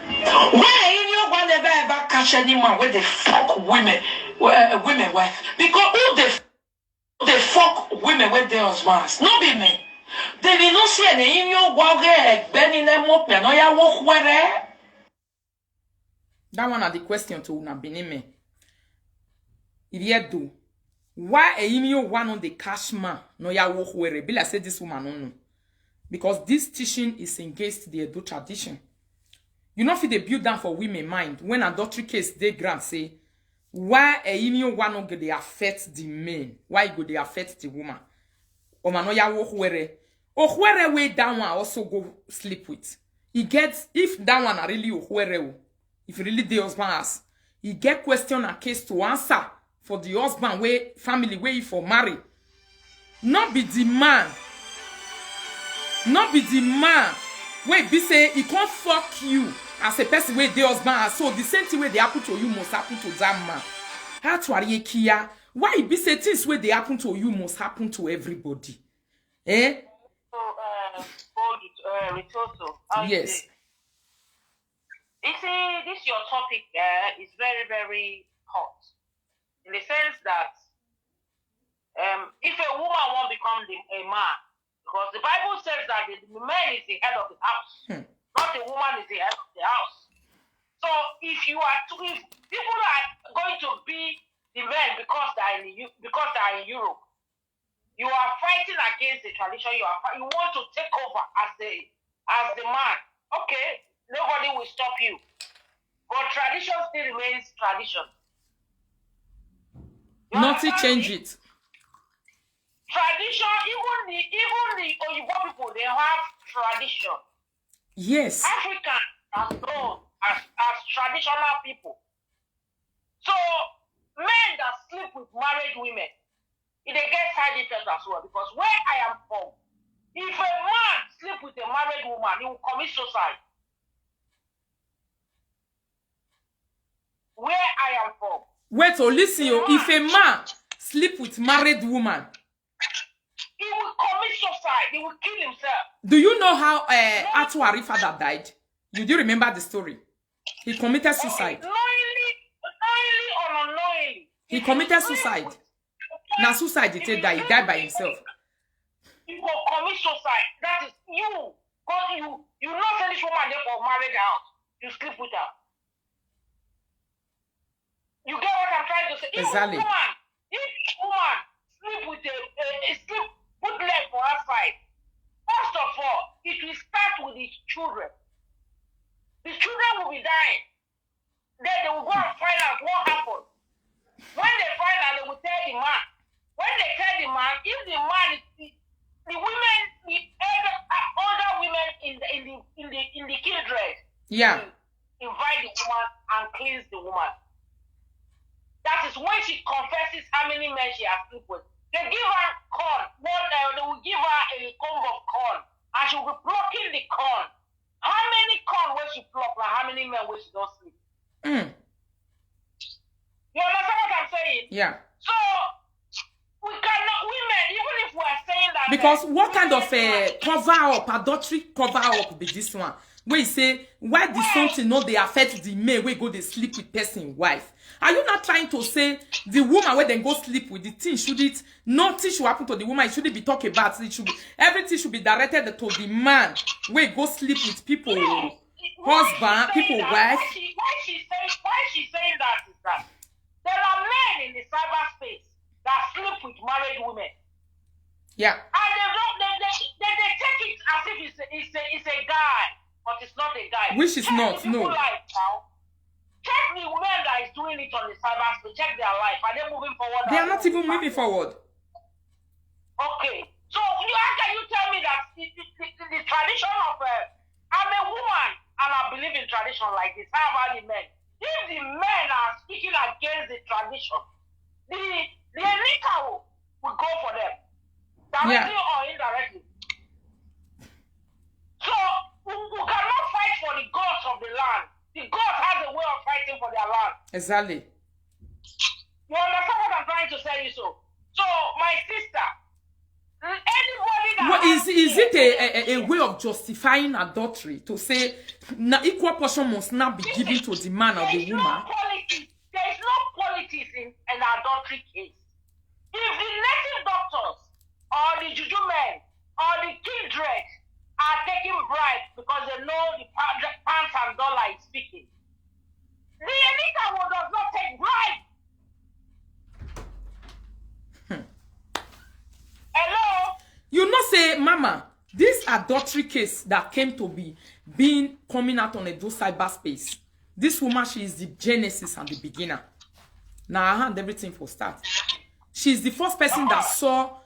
Why in your one never ever catch any man where they fuck women wife? Because who they fuck women with their husbands? No be me. They will not see any in your walk bending them up, no ya walk where. That one are the question to una benime. If do why a imio one on the cash man no ya walk where be like say this woman no. Because this teaching is against the Edo tradition. You know if they build down for women mind when adultery case they grant say why a imio one no go they affect the men, why go they affect the woman? O man no ya walk where way down one also go sleep with. He gets if that one are really where if really the husband has, he get question and case to answer for the husband way family way for marry. Not be the man. Not be the man. Wait, be say he can't fuck you as a person where the husband has. So the same thing where they happen to you must happen to that man. How to are kia? Why be say things where they happen to you must happen to everybody? Eh? So, yes. You see, this your topic is very, very hot. In the sense that if a woman won't become a man, because the Bible says that the man is the head of the house, not the woman is the head of the house. So if if people are going to be the men because they are in Europe, you are fighting against the tradition. You want to take over as the man. Okay, nobody will stop you. But tradition still remains tradition. Nothing change it. Tradition, even the Oyibo people, they have tradition. Yes. Africans are known as traditional people. So men that sleep with married women, they get side effects as well. Because where I am from, if a man sleep with a married woman, he will commit suicide. Where I am from. Wait, so listen, if a man sleep with married woman, he will commit suicide. He will kill himself. do you know how Atuari father died? You do remember the story? He committed suicide. Knowingly or unknowingly. He committed suicide. Now suicide, he died by himself. You will commit suicide. That is you. Because you not send this woman there for marriage house. You sleep with her. You get what I'm trying to say? Exactly. If woman sleep with put leg for her side, first of all, it will start with his children. The children will be dying. Then they will go and find out what happened. When they find out, they will tell the man. When they tell the man, if the man is the women, the older women in the kindred, Yeah. invite the woman and cleanse the woman. That is when she confesses how many men she has slept with. They give her corn. They will give her a comb of corn. And she will be plucking the corn. How many corn will she pluck? Like how many men will she don't sleep? You understand what I'm saying? Yeah. So, we cannot, women, even if we are saying that... Because what kind of adultery cover up be this one? Where you say, why the something not they affect the men where go they sleep with person wife? Are you not trying to say the woman where they go sleep with the thing should it nothing should happen to the woman? It shouldn't be talked about. It should be everything should be directed to the man where go sleep with people, husband, people, wife. Why she's saying that is that there are men in the cyberspace that sleep with married women. Yeah. And they take it as if it's a guy, but it's not a guy. Which is not, no. Check the men that is doing it on the cyber to check their life. Are they moving forward? They are not even moving forward. Okay. So how can you tell me that the tradition of I'm a woman and I believe in tradition like this? How about the men? If the men are speaking against the tradition, the elite will go for them, directly or indirectly. So we cannot fight for the gods of the land. The gods has a way of fighting for their land. Exactly. You understand what I'm trying to say? So my sister, anybody that is it a way of justifying adultery to say equal portion must not be given to the man or the woman? There is no politics in an adultery case. If the native doctors or the juju men or the kindred are taking bribes because they know the pounds and dollar is speaking, the elite does not take bribes. Hello? You know, say, Mama, this adultery case that came to be coming out on a cyberspace. This woman, she is the genesis and the beginner. Now I hand everything for start. She's the first person that saw,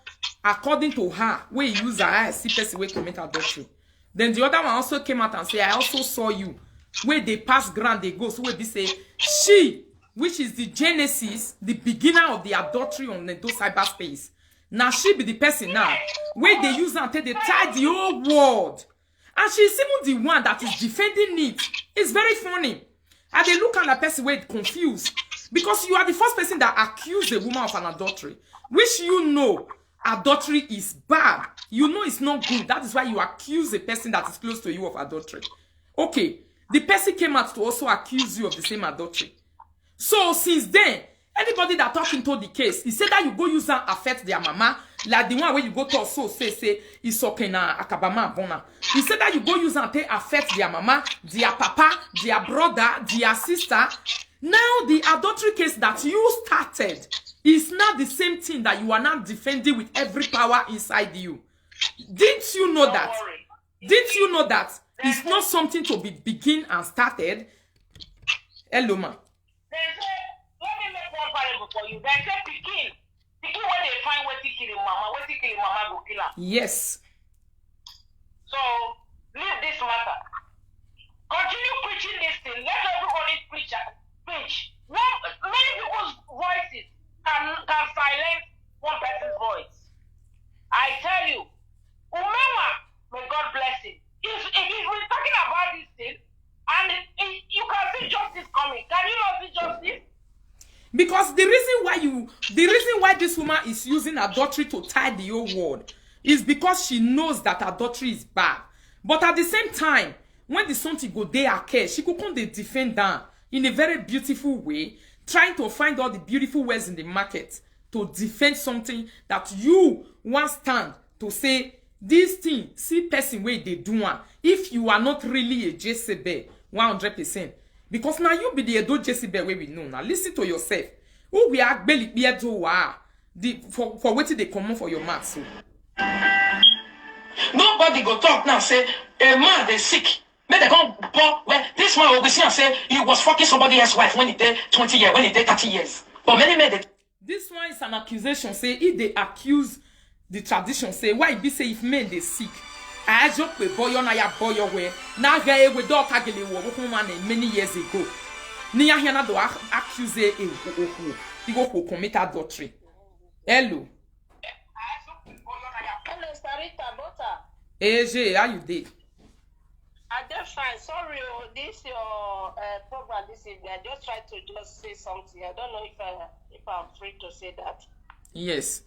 according to her, where you use her as see person where commit adultery. Then the other one also came out and said, I also saw you. Where they pass ground, they go. So where they say, she, which is the genesis, the beginner of the adultery on the cyberspace. Now she be the person now where they use her until they tie the whole world. And she's even the one that is defending it. It's very funny. And they look at the person where confused. Because you are the first person that accused a woman of an adultery. Which you know adultery is bad. You know it's not good. That is why you accuse a person that is close to you of adultery. Okay. The person came out to also accuse you of the same adultery. So since then, anybody that talk into the case, he said that you go use and affect their mama, like the one where you go to also say it's okay na akabama bona. He said that you go use and affect their mama, their papa, their brother, their sister. Now the adultery case that you started is not the same thing that you are not defending with every power inside you. Didn't you know that? Didn't you know that it's not something to be begin and started? Hello, ma. Let me make one parable for you. They say Pikin when they find where to kill mama go kill her. Yes. So leave this matter. Continue preaching this thing. Let everybody preach. Many people's voices can silence one person's voice. I tell you, Umewa, may God bless him. If we're talking about this thing, and you can see justice coming. Can you not see justice? Because the reason why this woman is using adultery to tie the whole world is because she knows that adultery is bad. But at the same time, when the something go there her care, she could come to defend her in a very beautiful way, trying to find all the beautiful words in the market to defend something that you want stand to say, this thing, see person where they do one. If you are not really a Jezebel, 100%. Because now you be the Edo Jezebel where we know. Now listen to yourself. Who we are belly for waiting they come for your mouth. So. Nobody go talk now say a man they sick. May they come well, this one will be seen and say he was fucking somebody else's wife when he did 20 years, when he did 30 years. But many men they... This one is an accusation. Say if they accuse the tradition, say why be say if men they sick. I joke with boy on a boy away. Now they with dog agile woman many years ago. Nia hiana do accuse a he go commit adultery. Hello. Hello, Sarita Bota. AJ, how you did? I just fine. Sorry, this your program this evening. I just tried to just say something. I don't know if I'm free to say that. Yes.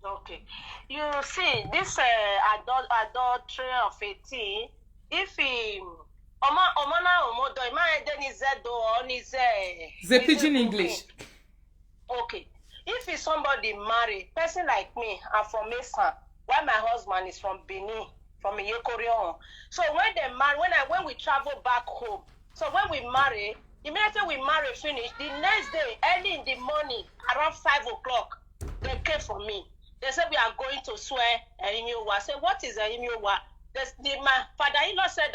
Okay. You see, this adultery of 18, if he the pidgin English. Okay. If it's somebody married, person like me, I'm from Mesa, while my husband is from Benin, from Yekorion. So when they marry, when we travel back home, so when we marry, immediately we marry finish, the next day, early in the morning, around 5 o'clock, they came for me. They said we are going to swear Ehimiowa. I said, what is Ehimiowa? My father-in-law said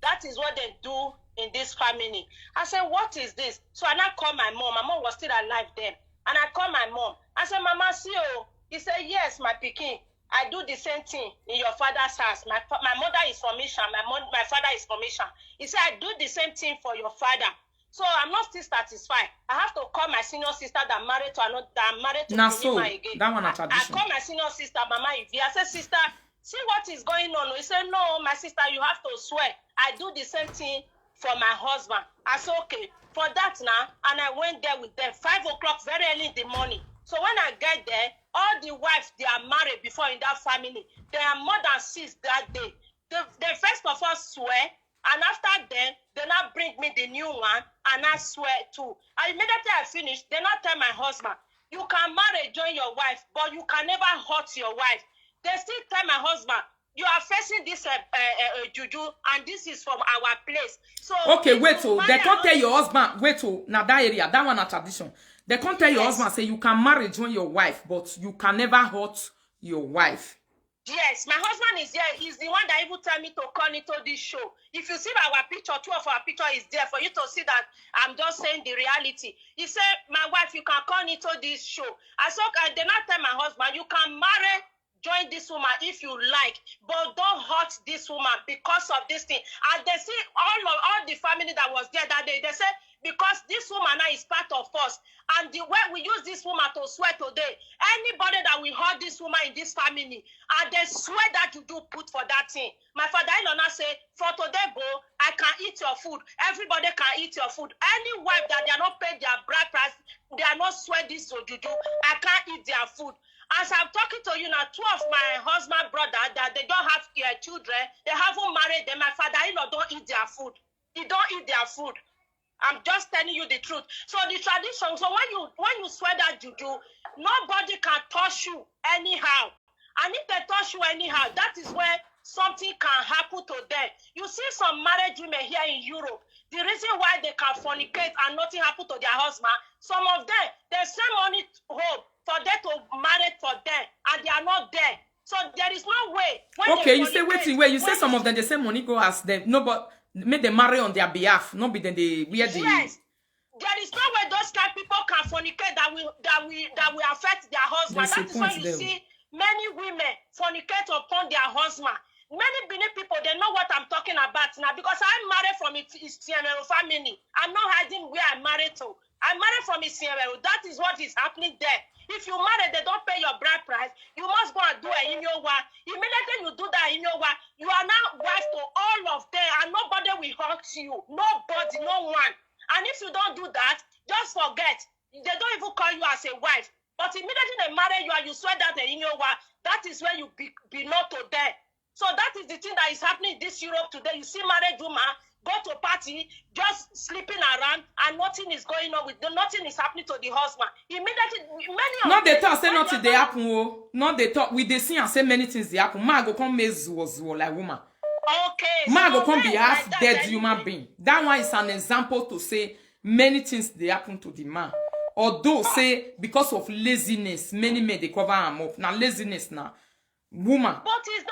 that is what they do in this family. I said, what is this? So I now called my mom. My mom was still alive then. And I called my mom. I said, Mama, see you. He said, yes, my pikin. I do the same thing in your father's house. My mother is from Isha. My father is from Isha. He said, I do the same thing for your father. So I'm not still satisfied. I have to call my senior sister that married to another, that married to Kunima again. That one a tradition. I call my senior sister, Mama Ivy. I said, sister, see what is going on. He said, no, my sister, you have to swear. I do the same thing for my husband. I said, okay, for that now. And I went there with them, 5 o'clock, very early in the morning. So when I get there, all the wives, they are married before in that family. They are more than 6 that day. They first of all swear, and after then, they now bring me the new one, and I swear too. And immediately I finish, they now tell my husband, you can marry, join your wife, but you can never hurt your wife. They still tell my husband, you are facing this juju, and this is from our place. So okay, wait, so they can't tell your husband, wait, so now that area, that one a tradition. They can't tell your husband, say you can marry, join your wife, but you can never hurt your wife. Yes, my husband is there. He's the one that even tell me to come into this show. If you see our picture, 2 of our picture is there for you to see that I'm just saying the reality. He said, my wife, you can come into this show. I said, I did not tell my husband, you can marry, join this woman if you like, but don't hurt this woman because of this thing. And they see all the family that was there that day, they said, because this woman now is part of us, and the way we use this woman to swear today, anybody that will hurt this woman in this family, and they swear that you do put for that thing. My father-in-law now say, for today, go, I can eat your food. Everybody can eat your food. Any wife that they are not paid their bride price, they are not swear this to juju, I can't eat their food. As I'm talking to you now, 2 of my husband brother that they don't have children, they haven't married them. My father-in-law don't eat their food. He don't eat their food. I'm just telling you the truth. So the tradition, so when you swear that juju, nobody can touch you anyhow. And if they touch you anyhow, that is where something can happen to them. You see some married women here in Europe, the reason why they can fornicate and nothing happen to their husband, some of them, they send money home for them to marry for them, and they are not there. So there is no way. Okay, you say wait. You say some of them, they send money go ask them. No, but make them marry on their behalf, not be then they wear the. Yes, there is no way those kind of people can fornicate that will affect their husband. That is why you see many women fornicate upon their husband. Many Benin people, they know what I'm talking about now because I'm married from his family. I'm not hiding where I'm married to. I'm married from his That is what is happening there. If you marry, they don't pay your bride price. You must go and do a inyowa. Immediately you do that inyowa, you are now wife to all of them, and nobody will hurt you. Nobody, no one. And if you don't do that, just forget. They don't even call you as a wife. But immediately they marry you and you swear that the inyowa, that is where you belong to them. So that is the thing that is happening in this Europe today. You see married woman go to party, just sleeping around, and nothing is going on with them. Nothing is happening to the husband. Immediately, many of not they talk say nothing they happen. Oh, not they talk. We they see and say many things they happen. Ma go come make zuo like woman. Okay. Ma go come be half dead human being. That one is an example to say many things they happen to the man. Although say because of laziness, many men they cover him up. Now laziness now. Woman. But it's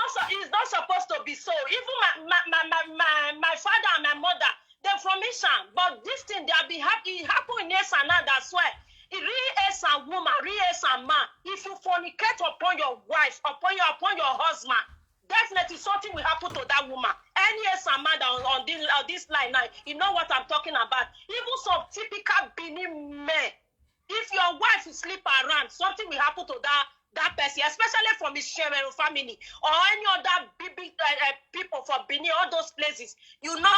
not supposed to be so. Even my father and my mother, they're from Ishan. But this thing, they'll be happy. It happened in Ishan now, that's why. It really is a woman, really is a man. If you fornicate upon your wife, upon your husband, definitely something will happen to that woman. Any man on this line now, you know what I'm talking about. Even some typical Benin men, if your wife is sleep around, something will happen to that person, especially from his family or any other people from Benin, all those places. You know,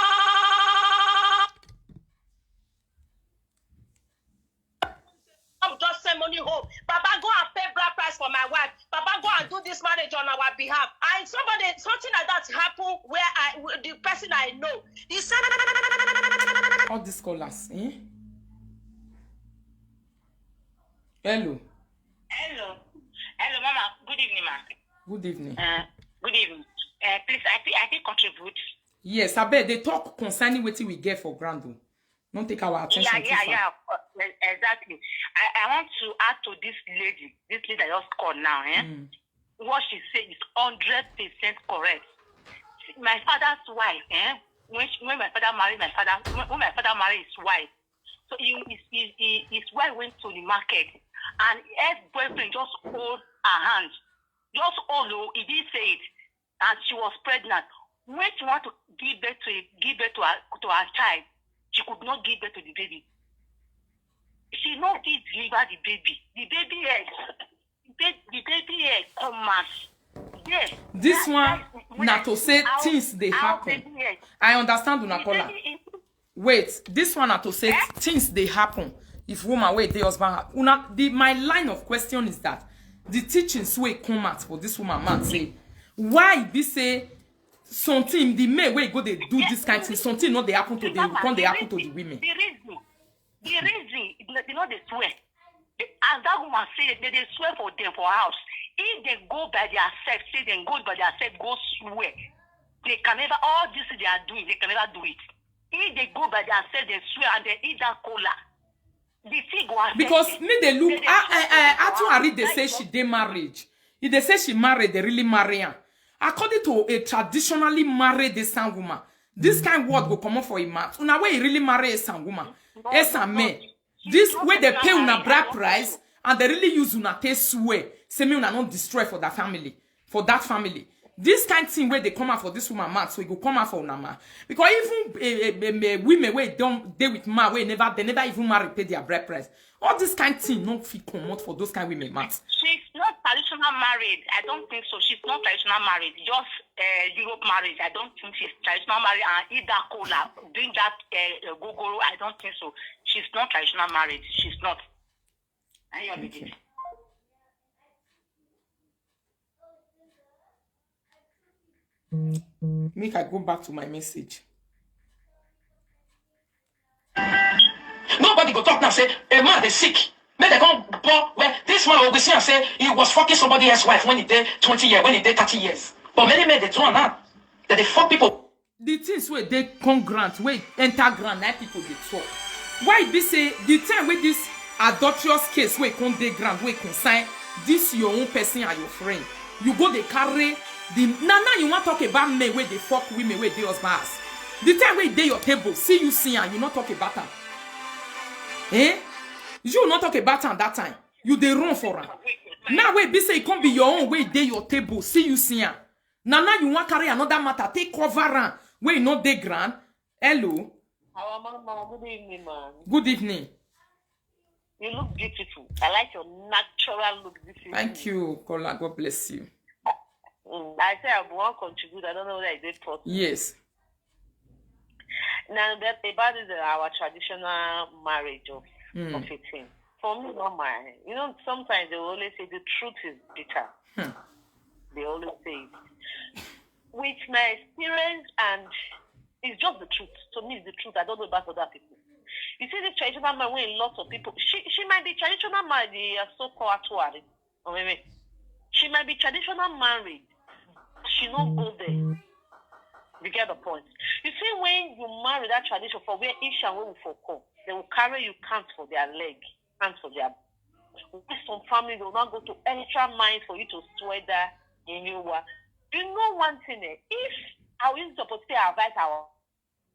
I'm just send money home. Baba, go and pay bride price for my wife. Baba, go and do this marriage on our behalf. And something like that happened where the person I know, he said, all these callers, eh? Hello. Hello, Mama. Good evening, ma. Good evening. Good evening. Please, I think contribute. Yes, I bet they talk concerning what we get for granted. Don't take our attention too far. Yeah, exactly. I want to add to this lady that just called now. What she said is 100% correct. My father's wife, when my father married when my father married his wife, so his wife went to the market, and ex-boyfriend just hold her hand, just hold her. He didn't say it, and she was pregnant. When she wanted to give birth to her child, she could not give birth to the baby. She not did deliver the baby. The baby egg come out. Yes. This one, not to say things they happen. I understand, Unakola. Wait, this one, not to say things they happen. If woman wait, the husband. My line of question is that the teachings way come out for this woman man say why be say something the men way go they do this kind of thing, something not they happen to them, they happen to the women. The reason, you know, they swear. As that woman said, they swear for them for house. If they go by their self, say they go by their self, go swear. They can never, all this they are doing, they can never do it. If they go by their self, they swear and they eat that cola. The thing go affect because them. me they look, I read they say she dey marriage. If they say she married, they really marry her. According to a traditionally married Esan woman, this kind of word go come up for a man. Una way really marry Esan woman. Esan man. This way they pay una bride price and they really use una take swear. Say me una not destroy for that family. For that family. This kind of thing where they come out for this woman man, so it go come out for una man. Because even women where don't deal with man, where they never even marry pay their bride price. All this kind of thing not fit come out for those kind of women man. She's not traditional married. I don't think so. She's not traditional married. Just Europe marriage. I don't think she's traditional married and eat that cola, drink that gogoro. I don't think so. She's not traditional married. She's not. Okay. Make I go back to my message. Nobody go talk now say a man is sick. Make they come where this man will be see and say he was fucking somebody else's wife when he did 20 years, when he did 30 years. But many men they do now. That they fuck people. The things where they come grant, where enter grant, now people they talk. Why be say the time with this adulterous case where come they grant, where consign this your own person and your friend. You go they carry the now you want to talk about men where they fuck women where they husbands. The time where they your table, see you see and you not talk about them. Eh? You not talk about them that time. You they run for her. Now where be say it can't be your own way they your table, see you see her. Now you want carry another matter, take cover her where you not they grant. Hello. Our mama, good evening, man. Good evening. You look beautiful. I like your natural look this evening. Thank you, Kola. God bless you. I say I want to contribute. I don't know whether I did possible. Yes. Now that about is our traditional marriage of 18. For me, not mine. You know, sometimes they always say the truth is bitter. They always say it. With my experience, and it's just the truth. To me, it's the truth. I don't know about other people. You see, the traditional man, when lots of people, she might be traditional married, the so-called Tori, or maybe she might be traditional married. She not go there. You get the point. You see, when you marry that tradition for where each and where for come, they will carry you hands for their leg, hands for their. Some family will not go to extra miles for you to swear that in you. You know one thing, if I was supposed to advise our,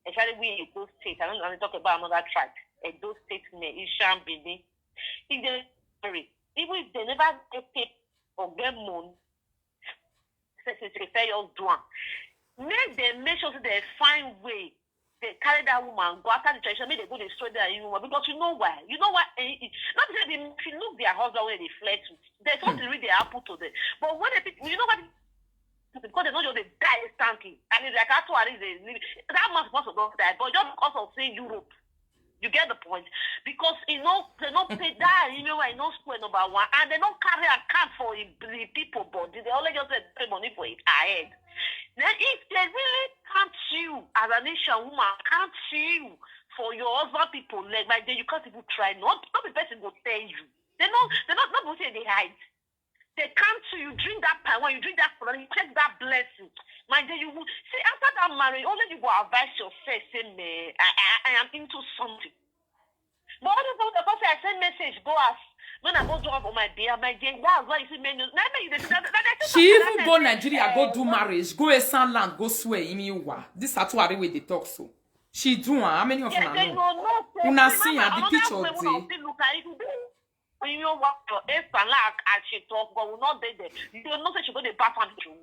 especially we in those states, I don't want to talk about another tribe, those states, Ishan, Bini, if they marry, even if they never get paid or get money, make them make sure they find way. They carry that woman, go after the tradition, make they go destroy that woman. Because you know why? You know why? Not that they look their husband when they flirt with. There's something really they happen to them. But when they, you know what? Because they know they die instantly. And it's like actually that man supposed to don't die, but just because of saying Europe. You get the point? Because they don't pay that, you know, I know square number one, and they don't carry account for the people, but they only just pay money for it ahead. Then if they really can't you as a nation woman, can't you for your husband people like then you can't even try. Not the person will tell you. They're not going to say they hide. They come to you, drink that pie, when you drink that food, and you take that blessing. My dear, you will see after that marriage, only you will advise yourself, say, I am into something. But all the person I send message, go ask, When I go job on my day, that's why you see many. She even go Nigeria, go do marriage, go a sun land, go swear in you. This is what way they talk so. She do how many of them know? Una see the picture when you walk your and she talk, but will not be there. You don't know that she go the back on the truth.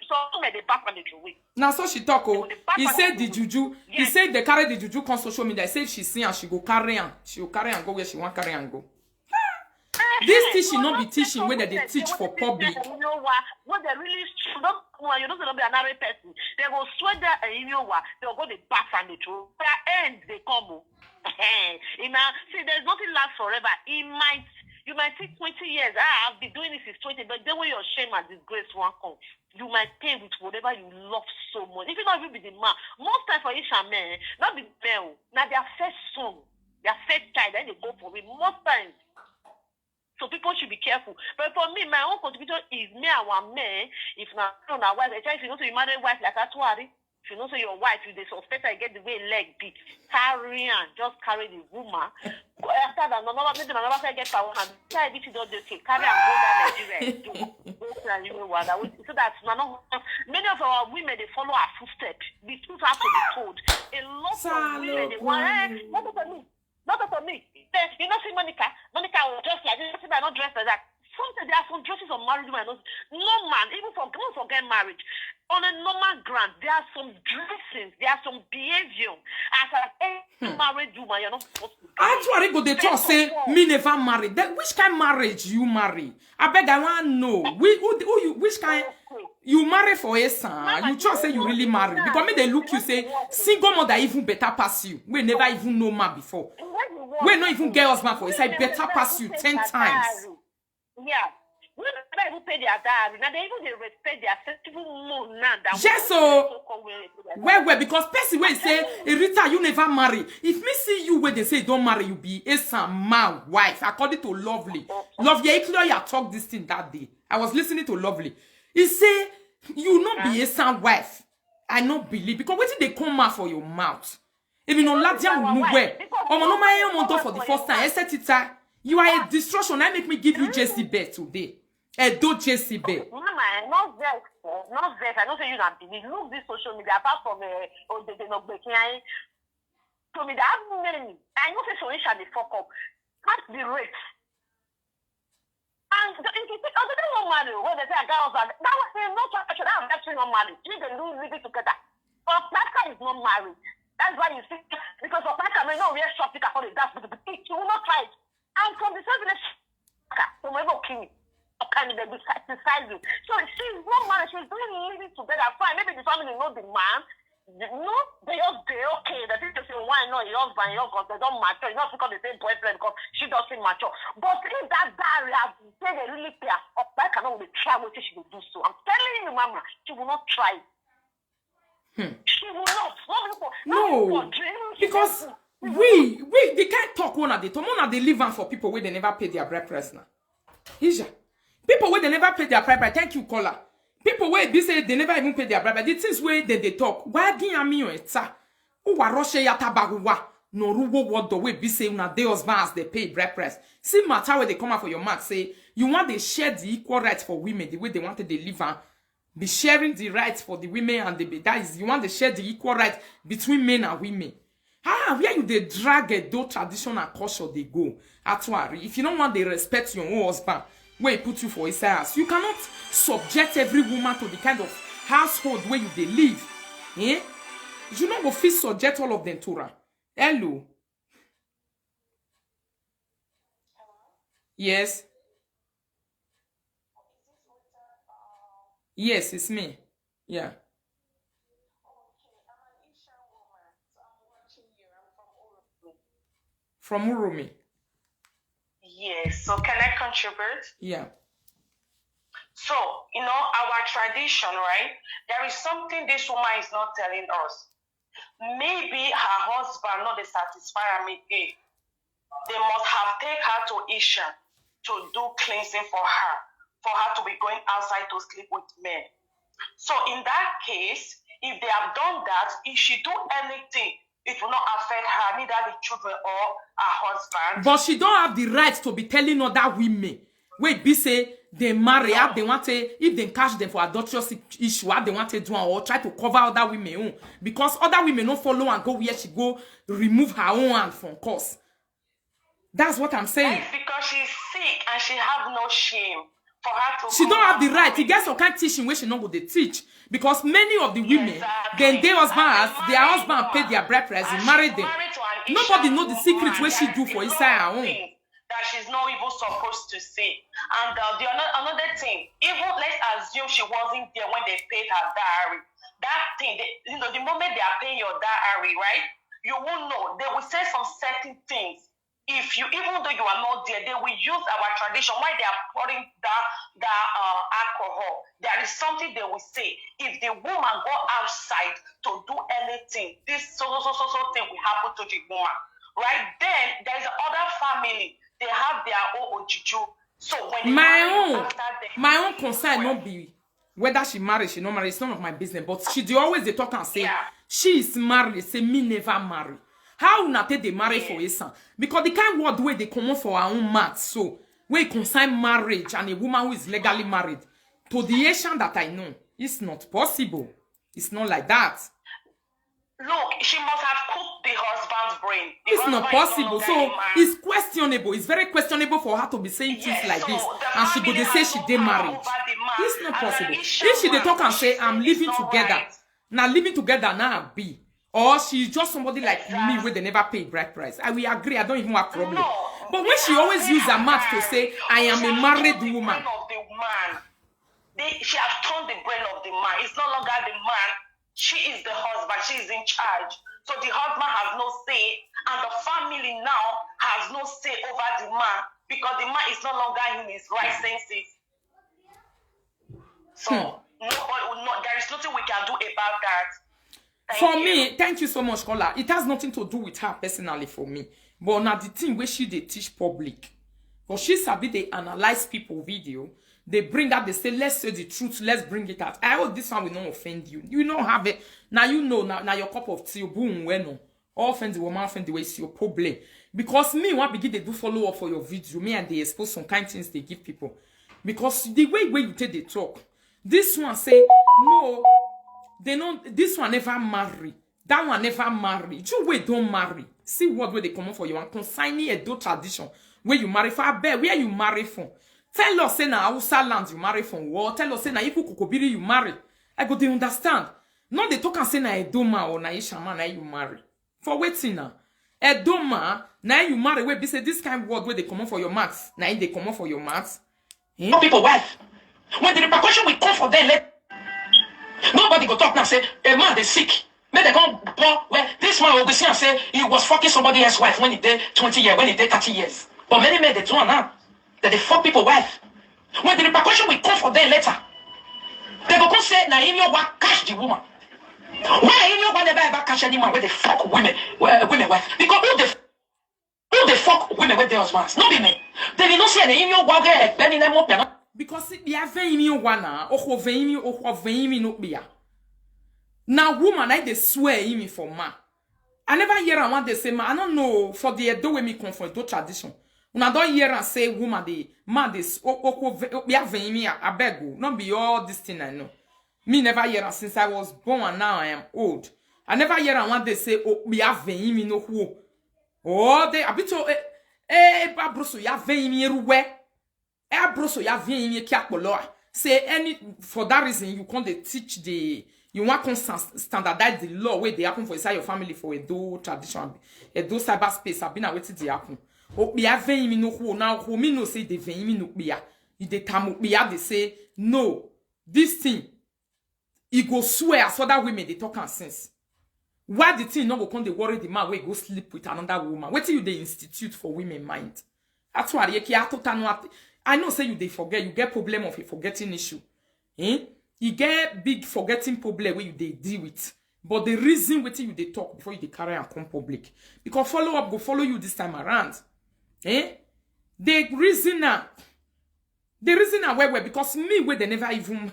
So the back on the truth. Now so she talk oh. He said the juju. He said they carry the juju on social media. He said she see and she go carry and she will carry and go where she want carry and go. This teaching not be teaching where they teach for public. You know what they really you don't be an married person. They will swear that you know what they'll go the back on the truth. Their end they come. See, there's nothing lasts forever. You might take 20 years. I've been doing this since 20, but then when your shame and disgrace won't come, you might pay with whatever you love so much. If you not even be the man, most time for each man, not be male. Now their first son, their first child, then they go for it. Most times. So people should be careful. But for me, my own contribution is me and one man. If not a wife, if you know so you marry a wife like a Tori, if you know so your wife, if they suspect I get the way leg beat, carry and just carry the woman. After that, maybe my mother get power and try this is not okay. Carry and go down Nigeria. You know what? So that's not many of our women they follow our footsteps. The truth has to be told. A lot of women they want not for me. You know, see Monica will dress like this, but not dress like that. Sometimes there are some dresses of married women. No man, even don't forget marriage. On a normal ground, there are some dressings, there are some behavior. As a married woman, you're not supposed to. Actually, go they talk say me never married. Then which kind of marriage you marry? I beg I want to know. Which kind you marry for a son? You just say you really marry because me they look you say single mother even better pass you. We never even know man before. We not even get husband for. It's like better pass you 10 times. Yeah. We don't even pay their diary. Now they even respect their festival moon now. Yes, so well, because person when say Rita, you never marry. If me see you where they say don't marry, you be a son, man, wife. According to Lovely, Lovely, you talk this thing that day. I was listening to Lovely. He say you not be a son, wife. I not believe because what did they come out for your mouth? Even on Ladia will move where. For the first time, I said it. You are a destruction. I make me give you Jezebel today. Do Jezebel. Mama, not vex. I don't say you don't believe. Look this social media apart from the not breaking. To me, that many. I know say Sonisha they fuck up. That's the rate. And if you think, oh, they don't marry. When they say a girl that was not actually I'm actually not married. You can do living together. But that guy is not married. That's why you see, because of that, I mean, no, we are shopping for it. That's because you will not try it. And from the same village, so we're not kidding. Kind of beside you. So she's not married. She's doing living together. Fine. Maybe the family know the man. No, they okay. The people say, why not? Your husband, your God, they don't mature. It's not because they say boyfriend because she doesn't mature. But if that barrier, they really pay up, I cannot really try what she will do so. I'm telling you, Mama, she will not try. She will not. No, because we they can't talk one at the time. One at the live for people where they never pay their bread price now. People where they never pay their bread price. Thank you, caller. People where they say they never even pay their bread price. The things where they talk. Why do you mean it's Uwaroshe yatabaguwa no rubo what the way be say una they husbands they pay bread price. See matter where they come out for your mouth say you want they share the equal rights for women the way they wanted they live and be sharing the rights for the women and the that is you want to share the equal rights between men and women. Where you they drag a do traditional culture they go. Atwari, if you don't want they respect your own husband, where he put you for his house, you cannot subject every woman to the kind of household where you they live. Eh? You not go fit subject all of them to her. Hello. Yes. Yes, it's me. Yeah. Okay, I'm an Asian woman, so I'm watching you. I'm from Urumi. From Urumi. Yes, so can I contribute? Yeah. So, you know, our tradition, right? There is something this woman is not telling us. Maybe her husband not satisfy her again. They must have taken her to Isha to do cleansing for her to be going outside to sleep with men. So in that case, if they have done that, if she do anything, it will not affect her, neither the children or her husband. But she don't have the right to be telling other women. Wait, be say they marry up, they want to, if they catch them for adulterous issue, they want to do or try to cover other women because other women don't follow and go where she go, remove her own hand from course. That's what I'm saying. It's because she's sick and she have no shame for her to. She don't have the right. He gets some kind of teaching where she not go they teach because many of the women, then their husband pay their bride price and marry them. Nobody know the secret where she do for inside her own. That she's not even supposed to say. And another thing, even let's assume she wasn't there when they paid her dowry. That thing, the moment they are paying your dowry, right? You won't know. They will say some certain things. If you, even though you are not there, they will use our tradition. Why they are pouring that alcohol? There is something they will say. If the woman go outside to do anything, this so thing will happen to the woman. Right? Then there is other family. They have their own ojuju. So when my own concern not be whether she married, she not married. It's none of my business. But she do always they talk and say she is married. Say me never marry. How not they marry for a son? Because the kind word way they come for our own math. So we concern marriage and a woman who is legally married to the Asian that I know, it's not possible. It's not like that. Look, she must have cooked the husband's brain. It's not possible. So it's questionable. It's very questionable for her to be saying things like this. And she go to say she did marriage. It's not possible. If she dey talk and say, I'm living together. Now living together now be. Or she's just somebody like me where they never pay bride price. I will agree. I don't even have problem. But when she always use her mouth to say, I am a married woman. She has turned the brain of the man. It's no longer the man. She is the husband. She is in charge. So the husband has no say, and the family now has no say over the man because the man is no longer in his right senses. So there is nothing we can do about that. For me, thank you so much, Kola. It has nothing to do with her personally for me. But now the thing where she they teach public. Because she sabi they analyze people video. They bring that, they say, let's say the truth, let's bring it out. I hope this one will not offend you. You don't have it. Now you know, now your cup of tea, boom, no. All offend the woman, offend the way it's your problem. Because me, when begin they do follow up for your video, me and they expose some kind of things they give people. Because the way you take the talk, this one say, no, they know, this one never marry. That one never marry. You way don't marry. See what way they come up for you and consigning a do tradition. Where you marry for a bear, where you marry from. Tell us say na Hausa land you marry from war. Tell us say na Iku Kokobiri you marry. I go they understand. No they talk and say na Edoma or na Ishama na you marry. For waiting now. Edoma na you marry where be say this kind of word where they come for your marks. Na they come for your marks. People wife. When the repercussion will come for them, nobody go talk now say a man they sick. May they come pour where this man will go see and say he was fucking somebody else's wife when he did 20 years, when he did 30 years. But many men they do now. That they fuck people wife. When the repercussion will come for them later, they go come say, now in your work catch the woman. Why in your one never ever catch anyone where they fuck women wife? Because who they fuck women with their husbands? No be me. They will not say in your work like bending them up. Because it be a very one or very no be. Now woman I they swear in me for man. I never hear one they say man. I don't know for the do with me comfort do tradition. Una don't hear and say woman the man this be a me I beg you. Not be all this thing I know. Me never hear and since I was born and now I am old. I never hear and one they say be a me no who. Oh they abito Ambrose ya me everywhere. Ambrose ya me kiakpolo. Say any for that reason you can't teach the you want to standardize the law where they happen for inside your family for a do tradition a do cyberspace have been awaited the happen. Oh, be a vein me no who now who me no say the vein me no be a. If they come be a they say no, this thing it go swear as other women they talk and sense. Why the thing not go come they worry the man where go sleep with another woman? What till you they institute for women mind? That's why I know say you they forget you get problem of a forgetting issue. You get big forgetting problem where you they deal with. But the reason waiting you they talk before you they carry and come public. Because follow up go follow you this time around. The reason now where because me where they never even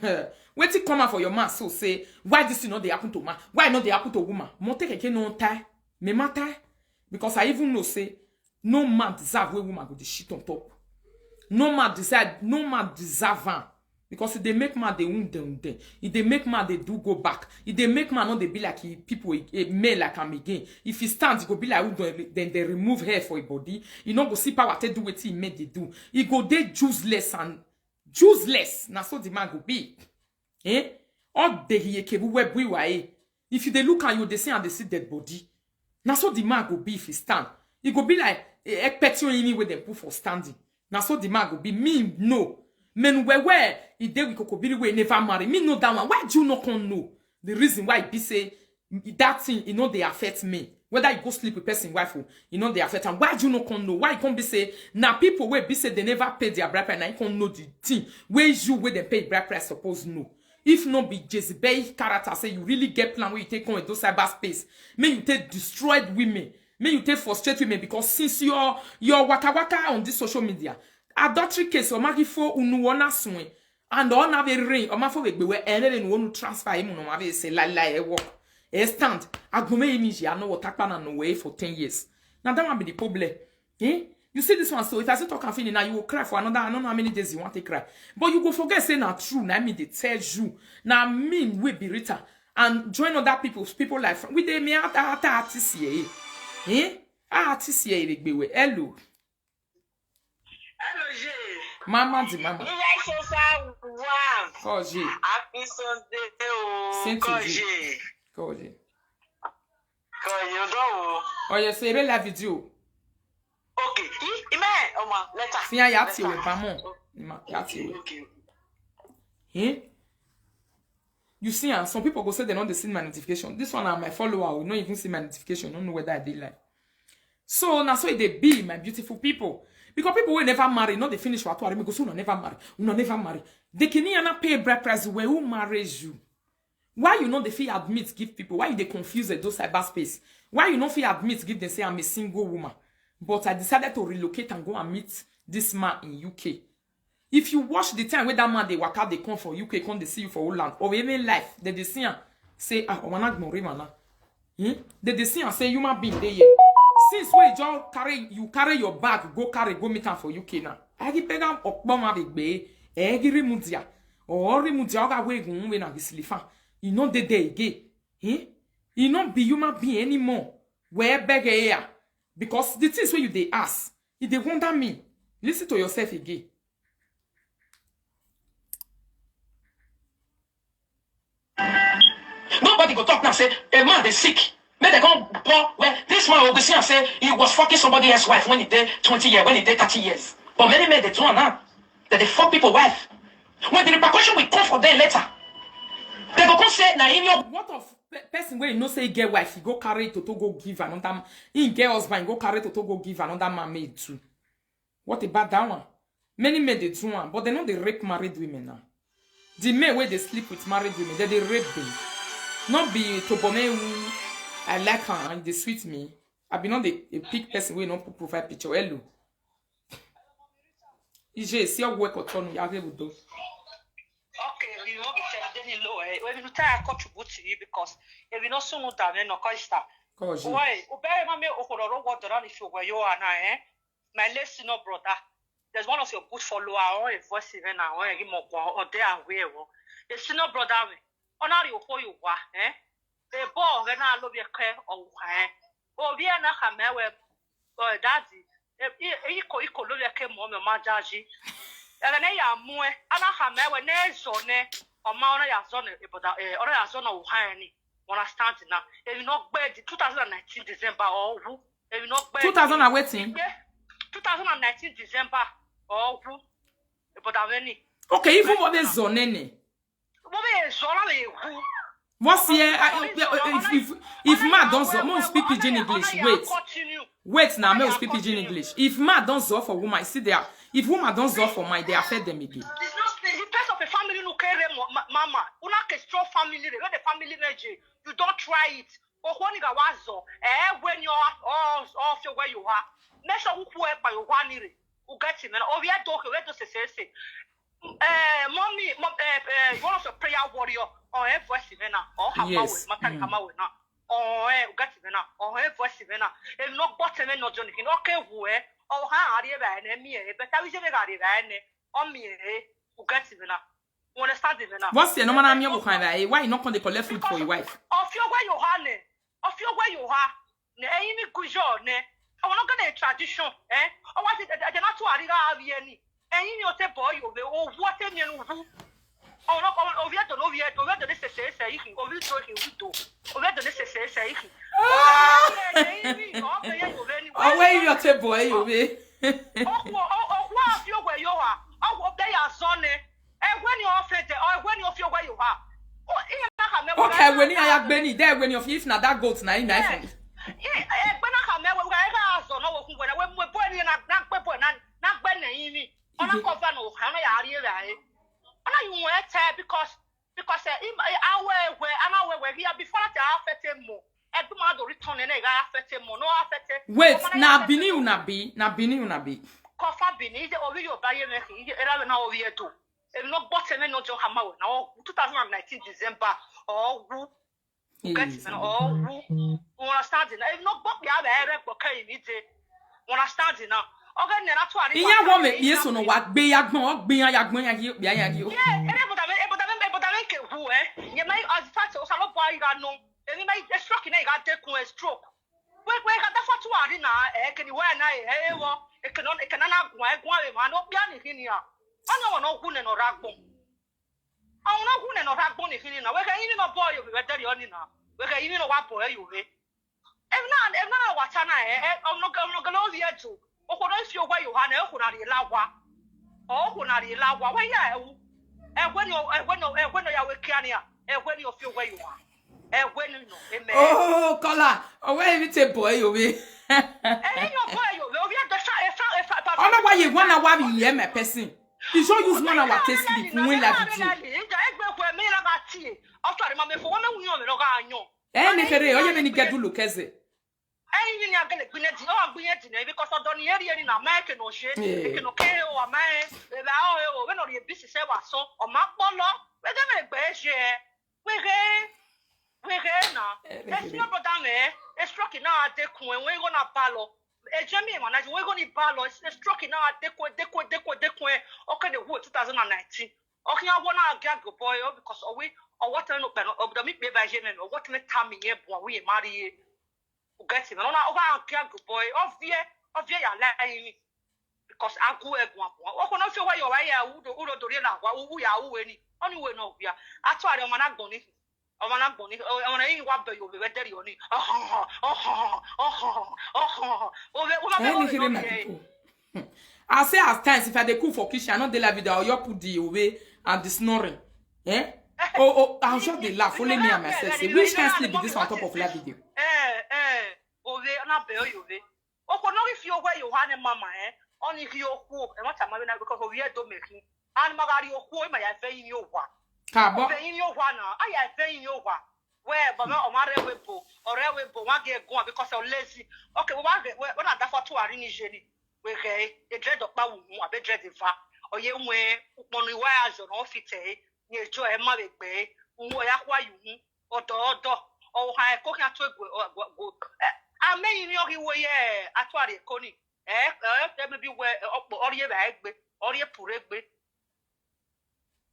wait to come out for your man so say why this you know they happen to man? Why not they happen to woman? Monte keke no tie. Me matter because I even know say no man deserve where woman go the shit on top. No man deserve am. Because if they make man they wound them, if they make man they do go back. If they make man not they be like people male like him again. If he stands, he go be like then they remove hair for a body. You know go see power to do what he made they do. He go they useless and useless. Na so the man go be. All the he kebu we bui. If you they look at you, they see and they see dead body. Na so the man go be if he stand. He go be like a petio anyway they put for standing. Na so the man go be me no. Men where he did with Kokobiri we never marry. Me know that one. Why do you not come know? The reason why be say that thing, you know, they affect me. Whether you go sleep with person wife, you know they affect them. Why do you not come know? Why you can't be say now people where be say they never pay their bride price and you can't know the thing. Where you where they pay bride price suppose know. If not be Jezebel character say you really get plan where you take on with those cyberspace. May you take destroyed women. May you take frustrate women because since your waka waka on this social media. Adultery case o magi fo unu wona swin and on have a ring o ma fo begbe we ene no wonu transfer him no ma be say la e work e stand agome imiji I know what takpa na no way for 10 years now that one be the problem you see this one so if I say talk and finish now you will cry for another I don't know how many days you want to cry but you go forget say na true na me they tell you now me we be Rita and join other people like we dey me artist here artist here begbe we hello. Hello, G. Mama di mama. Happy Sunday, Koji. Oh, yes, c'est la vidéo. Okay. Later. Si ya yati we pamon. Yati we. Okay. You see, some people go say they don't see my notification. This one are my follower. We don't even see my notification. Don't know whether I did like. So now so they be my beautiful people. Because people will never marry, not they finish what me go so never marry. No never marry. They can not pay bride price where who marries you. Why you know they feel admit give people? Why you they confuse those cyberspace? Why you not feel admit give them say I'm a single woman? But I decided to relocate and go and meet this man in UK. If you watch the time where that man they work out, they come for UK, come they see you for Holland or even life, they see and say oh man mana. They see and say human being there. Since when you carry your bag, go meet them for UK now. I give them okboma bigbe, remudia, or remudia ga we gun we na gislifa. You know the day again. You not be human being anymore. Where beg here? Because the things where you they ask, if they wonder me, listen to yourself again. Nobody go talk now say a man is sick. May they go poor where this man will be and say he was fucking somebody else's wife when he did 20 years, when he did 30 years. But many men they do now that they fuck people wife. When the repercussion will come for them later, they go come say now in your what of person where you know say he get wife, he go carry to go give another he get husband, go carry to go give another man maid too. What about that one? Many men they do one, but they know they rape married women now. The men where they sleep with married women, they rape them. Not be to who I like her and they sweet me. I be not a big person where not provide picture. Hello. Ije see your work or turn you agree with those. Okay, you know it's low. When you try to contribute to you because if you not so no damn no costa. Why? Obey mame okororo what done if you were you are now my lesson no brother. There's one of your good follower or a voice even now or give more or there and where a senior brother me. Honor you who you are, The ball when I love your care or why. Oh, we are not a man where daddy. Equal love your care, mom, my judge. And then I am more, and I have never nails on it or Mount Yazon, but or Yazon or Honey. When I stand now, if you not bed 2019 December or who, if you not 2000 are waiting. 2019 December or who, but I mean. Okay, even what is zone any. What's here? If ma don't speak pidgin English, wait now, me speak pidgin English. If ma don't zo for woman, see there. If woman don't zo for my, they affect them again. It's not the best of a family who care, mama. Una ke strong family, where the family energy. You don't try it. Or when you go when you're off your where you are, make sure who by your one year who gets him and over here talk where to say. Mommy, one of the prayer warrior or a voice now or have oh ugati bena oh voice bena e no bottom no joni kin okay hu oh ha ari ba na mi e beta wi se be gari ba ne o mi ugati bena understand bena what's no man am you kan ba why you not come to collect food for your wife of your way you ha ne of your way you ha ne e mi gujo ne I want to get a tradition o wa se de na to ari ga abi ani e mi o te boy o be o what e mi nu oh no, on vient de donner c'est ici. On vient de donner c'est ici. Oh, where you are, boy, you be. Oh, feel where you are. Oh, they are son. And when you are fed, or when you feel where you are. Okay, when you are Benny there, when you're if not that goat 99. Yeah, when I come there, I saw no one when I went with Bonnie and not Benny. On a cover no, how are you? You want to because our where we are before the affected more. And the mother return and I affected more, no affected. Wait, now Bini una be. Coffee Bini, the over your buyer, 11 hour year too. And no bottom and no John Hammer, now 2019 December, or who gets or who want to start in. If not, but the other Arab, okay, when I start in now. Iya wo me yeso no wa gbe yagbon ya gi bia ya gi o ke hu ye mai as fact o salo boy ga no eni mai stroke na ga take one stroke we ga da fatu ari na ke ni we na wo e ke na gwa we ma no bia ni hini a ana wo no hu ne no ragbon awon no hu ne no ragbon ni hini na we ga yin no boy o be dari oni na we ga yin no wa boy yo we e na wa cha na no ga lo ye tu o ko no fi ogwa Yohana e ko na ri lawa wa ya when ya we kiania when you fi ogwa Yohana when no amen oh kola o we bi te boy yo we you boy yo we da sha oh no why you wanna wa bi ye me person you show use one hour test sleep when la video egbe ko me la ga tie o to ari ma me fo wo me wunyo me lo ga anyo ne kere o ye me ni gedu lo keze any ni agele gbineti o gbineti na because odon eri na make no she e no ke o ama e ba o we no re bisi se wa so o ma polo we de me gbe se we na e si obodo me e stroke na adekun e we go na palo e je mi mo na we go ni palo e stroke na adekun o ke de wo 2019 o ki awo na aga go boy because o we o what no pe no obodo mi pe ba je me o what me tam ye bo we marry get him. No, good boy. Obvious ya lying because I go egg one. Oh, no, feel why you're right. Udo Dorina, who ya any. Only way no, yeah. I tried on my bony. On my bony. On a what you be very only. I say as times if I dey cook for kitchen, I not de la video, you put the away and the snoring. Eh? Oh, I'll just dey laugh. Only me and myself. Say, which can sleep this on top of la video? Ove na be oyove oko no if you where you han mama oni ki oku e mata ma be na because of here do make an magari oku e ma ya fe yin yo wa ka bo fe yin yo wa na aya fe yin yo wa where but o ma rewebo wa ge gun because of lazy okay we na da for to ari ni jeni we ge e dread op pa wu abi dread fa oye nwe uponu iwa ajo no fite ni ejo e ma be gbe nwo ya kwa yu odo o ha ko kan to go ameyin ni ori wo ye atuare koni me bi we opo ori e ba egbe ori e pure egbe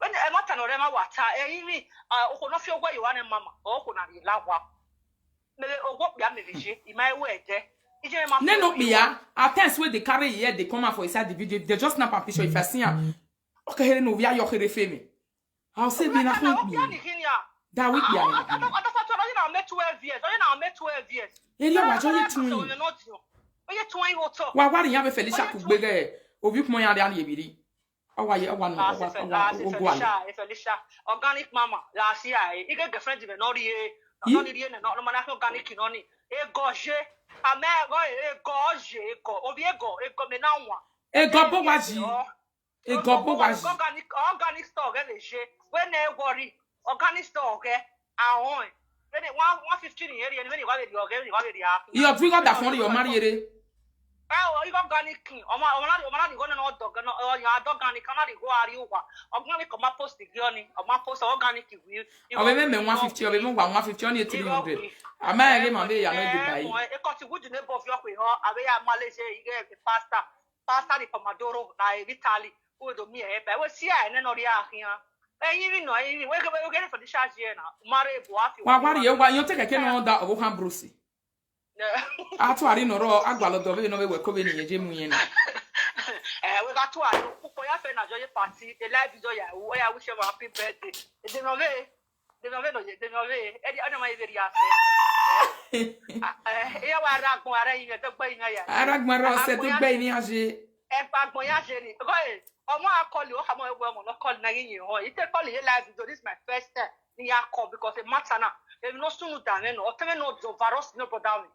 when e mata no re ma wata yin o no fi ogwa Yohana mama o ko na ri lawa me ogwo bia me beje I mai we ede ije ma ne no bia at times wey they carry here they come out for inside the video they just snap a picture if I see am okay here no we are your here fame I'll say be na fun that week bia I met 12 years. I met 12 years. Eri wa jo ye tun. Oye tun yi oto. Wa ya be Felicia ku gbege. Obi kuma ya de ebiri. Awa ye awa no ogwa. Felicia organic mama last year. I get girlfriend be no rie. No ni rie no man organic no ni. E goje. Ame go e goje go. Obi ego me na nwa. Ego bo waji. Ego bo waji. Organic store get le je. When e worry organic store get ahon. When 115 area, when you you have figured that for your married. Oh, you organic king. Oma di go na dog na your dog organic na di go ari uwa. Organic come post the gioni, post organic you. Obe me 150, obe me 150 on 300. Ama ege ma be ya no Dubai. E ko ti wood neighbor of your kwe ho, abe ya Malaysia you get the pasta di pomodoro na Italy. O do mi e be we see ai na no ri ahia. Even no, even we get it for the charge here now. Mare bo afi. Wa you take a no da obo Ambrose. Atu ari no ro agwalo do be no we ko be ni yeje mu yen. We got to ari pupo ya fe na joye party, the live video ya, we ya wish you happy birthday. De no ve. E di ana ma iveri ase. E wa ragbon ara yin to gbe yin ya. Aragbon ro se to gbe ni ase. E pagbon ya se ni. Go e. Omo akọli o hamo egwe omo no call na yin ho. Ite call here live video, this is my first time. Ni ya call because it matter na. If no sunu dan no, o teme no do virus no brother me.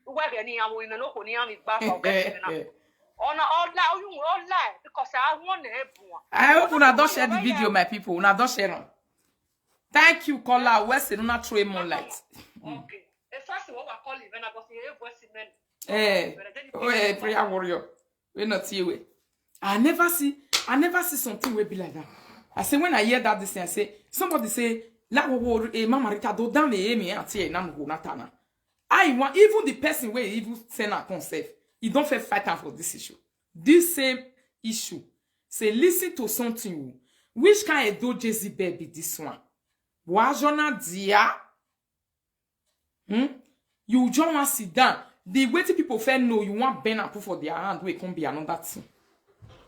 We get ni am we no ko ni am igba for get na. Ona all lie because I want to. I hope una don't share the video, my people. Una don't share them. Thank you, caller. West una throw more light. Okay. It's first what we call it when I go see a voice men. Eh, prayer warrior. We not see we. I never see something will be like that. I say when I hear that this thing, I say somebody say la wo mama Rita do down the me auntie na go natana. I want even the person where even send a concept. You don't fair fight for this issue. This same issue. Say listen to something. Which kind of do Jezebel be this one? Wajona dia. You just want sit down. The way people fair know you want Ben and put for their hand. We can't be another thing.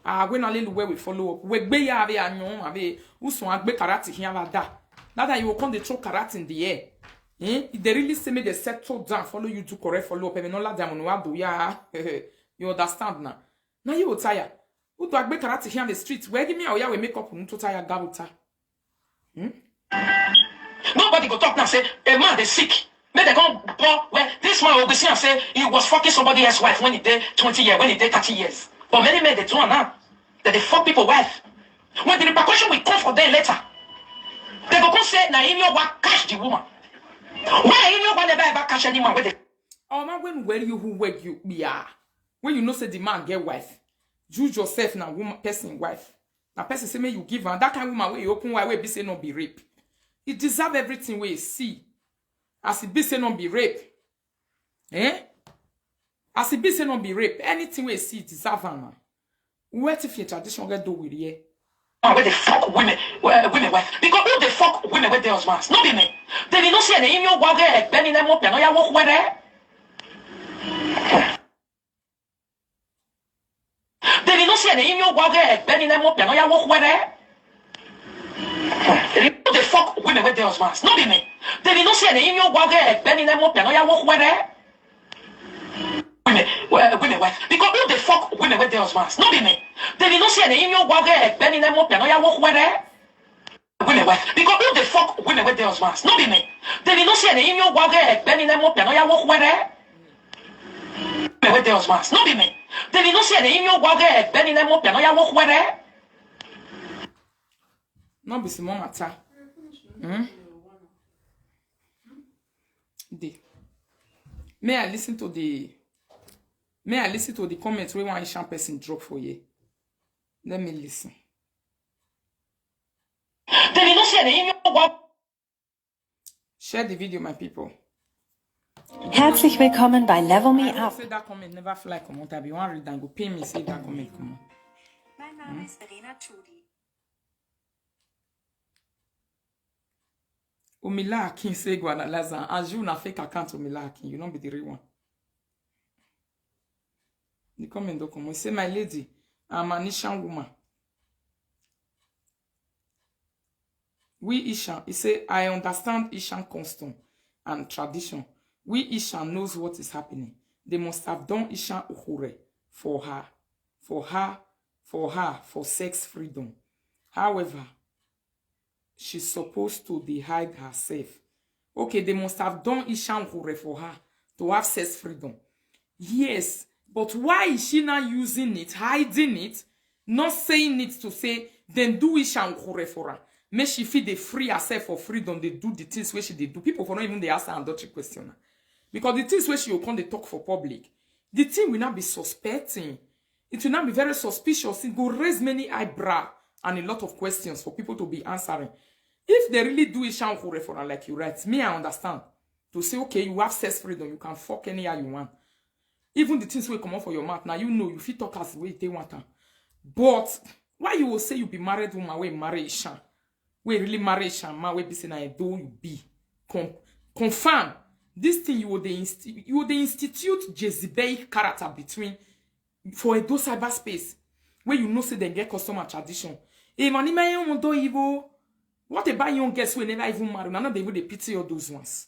When a little way we follow up. We be ya be anyon ave. Uso agbe karate here da. That you will come the throw karate in the air. If they really say me they settle down, follow you to correct follow up. No let them know do ya. You understand now? Now you will tire. Who do agbe karate here on the street? Where give me a we make up to tire gabuta. Nobody go talk now say a man is sick. Make they come pour where this man will be seen and say he was fucking somebody else's wife when he did 20 years, when he did 30 years. But many men they do now that they fuck people wife. When the repercussion will come for them later, they go come say now in your work catch the woman. Why in your one never ever catch any man with it? Oh man, when where you who where you be are when you know say the man get wife, judge yourself now woman person wife. Now person say me you give her that kind of woman where you open why we be say no be rape. It deserve everything we see. As it be say no be rape. As it be say no be rape. Anything we see deserve her. What if your tradition get do with ye? Where they fuck women wife. Because who they fuck women with their husbands? No be me. They did not see any in your walk there, bending them up, and I walk where there. They did not see any in your walk there, bending them up, and I walk where there. They fuck women with their husbands. No be me. They did not see any in your walk there, bending them up, and I walk where there. Women wife. Because who they fuck women with their husbands? No be me. They did not see any in your walk there, bending them up, and I walk where there. Women wife. Because who they fuck women with their husbands? No be me. They did not see any in your walk there, bending them up, and I walk where there. Women with their husbands. No be me. They did not see any in your walk there, bending them up, and I walk where there. No be small matter. May I listen to the comments where one Asian person drop for you? Let me listen. Share the video, my people. Herzlich willkommen bei Level Me Up. Say that comment never fly come out. I be one read and go pay me say that comment come on. Mein Name ist Verena Tudi. Omila Akin say go analyze and as you na fake account Omila Akin, you don't be the real one. The comment do come. Say my lady, I'm an Ishan woman. We Ishan, he say I understand Ishan custom and tradition. We Ishan knows what is happening. They must have done Ishan Uhure for sex freedom. However, she's supposed to hide herself. Okay, they must have done Ishan Uhure for her to have sex freedom. Yes, but why is she not using it, hiding it, not saying it to say, then do Ishan Uhure for her? Make she feel they free herself for freedom, they do the things where she they do. People for not even they ask her adultery question. Because the things where she will come they talk for public, the thing will not be suspecting. It will not be very suspicious. It will raise many eyebrows and a lot of questions for people to be answering. If they really do it, for like you write, me, I understand. To say, okay, you have sex freedom, you can fuck any how you want. Even the things will come out for your mouth. Now you know you fit talk as the way they want to. But why you will say you be married woman, we marry Ishan? We really marry Ishan, man, we be saying I do you be. Confirm. This thing you would institute Jezebel character between for a do cyberspace where you know say they get customer tradition. Hey man, you do evil. What about young girls who never even marry? Now they will pity all those ones.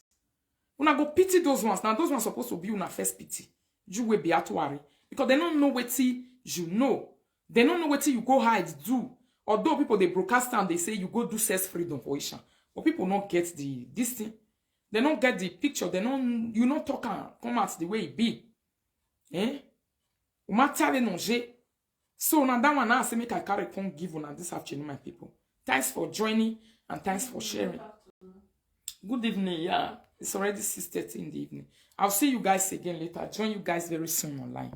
When I go pity those ones, now those ones supposed to be on a first pity. You will be at worry because they don't know what you know. They don't know what you go hide do. Although people they broadcast and they say you go do sex freedom for Isha, but people don't get this thing. They don't get the picture. They don't, you not talk and come out the way it be. Eh? So now that one I say make I carry come give on this afternoon, my people. Thanks for joining and thanks for sharing. Good evening, yeah. It's already 6:30 in the evening. I'll see you guys again later. Join you guys very soon online.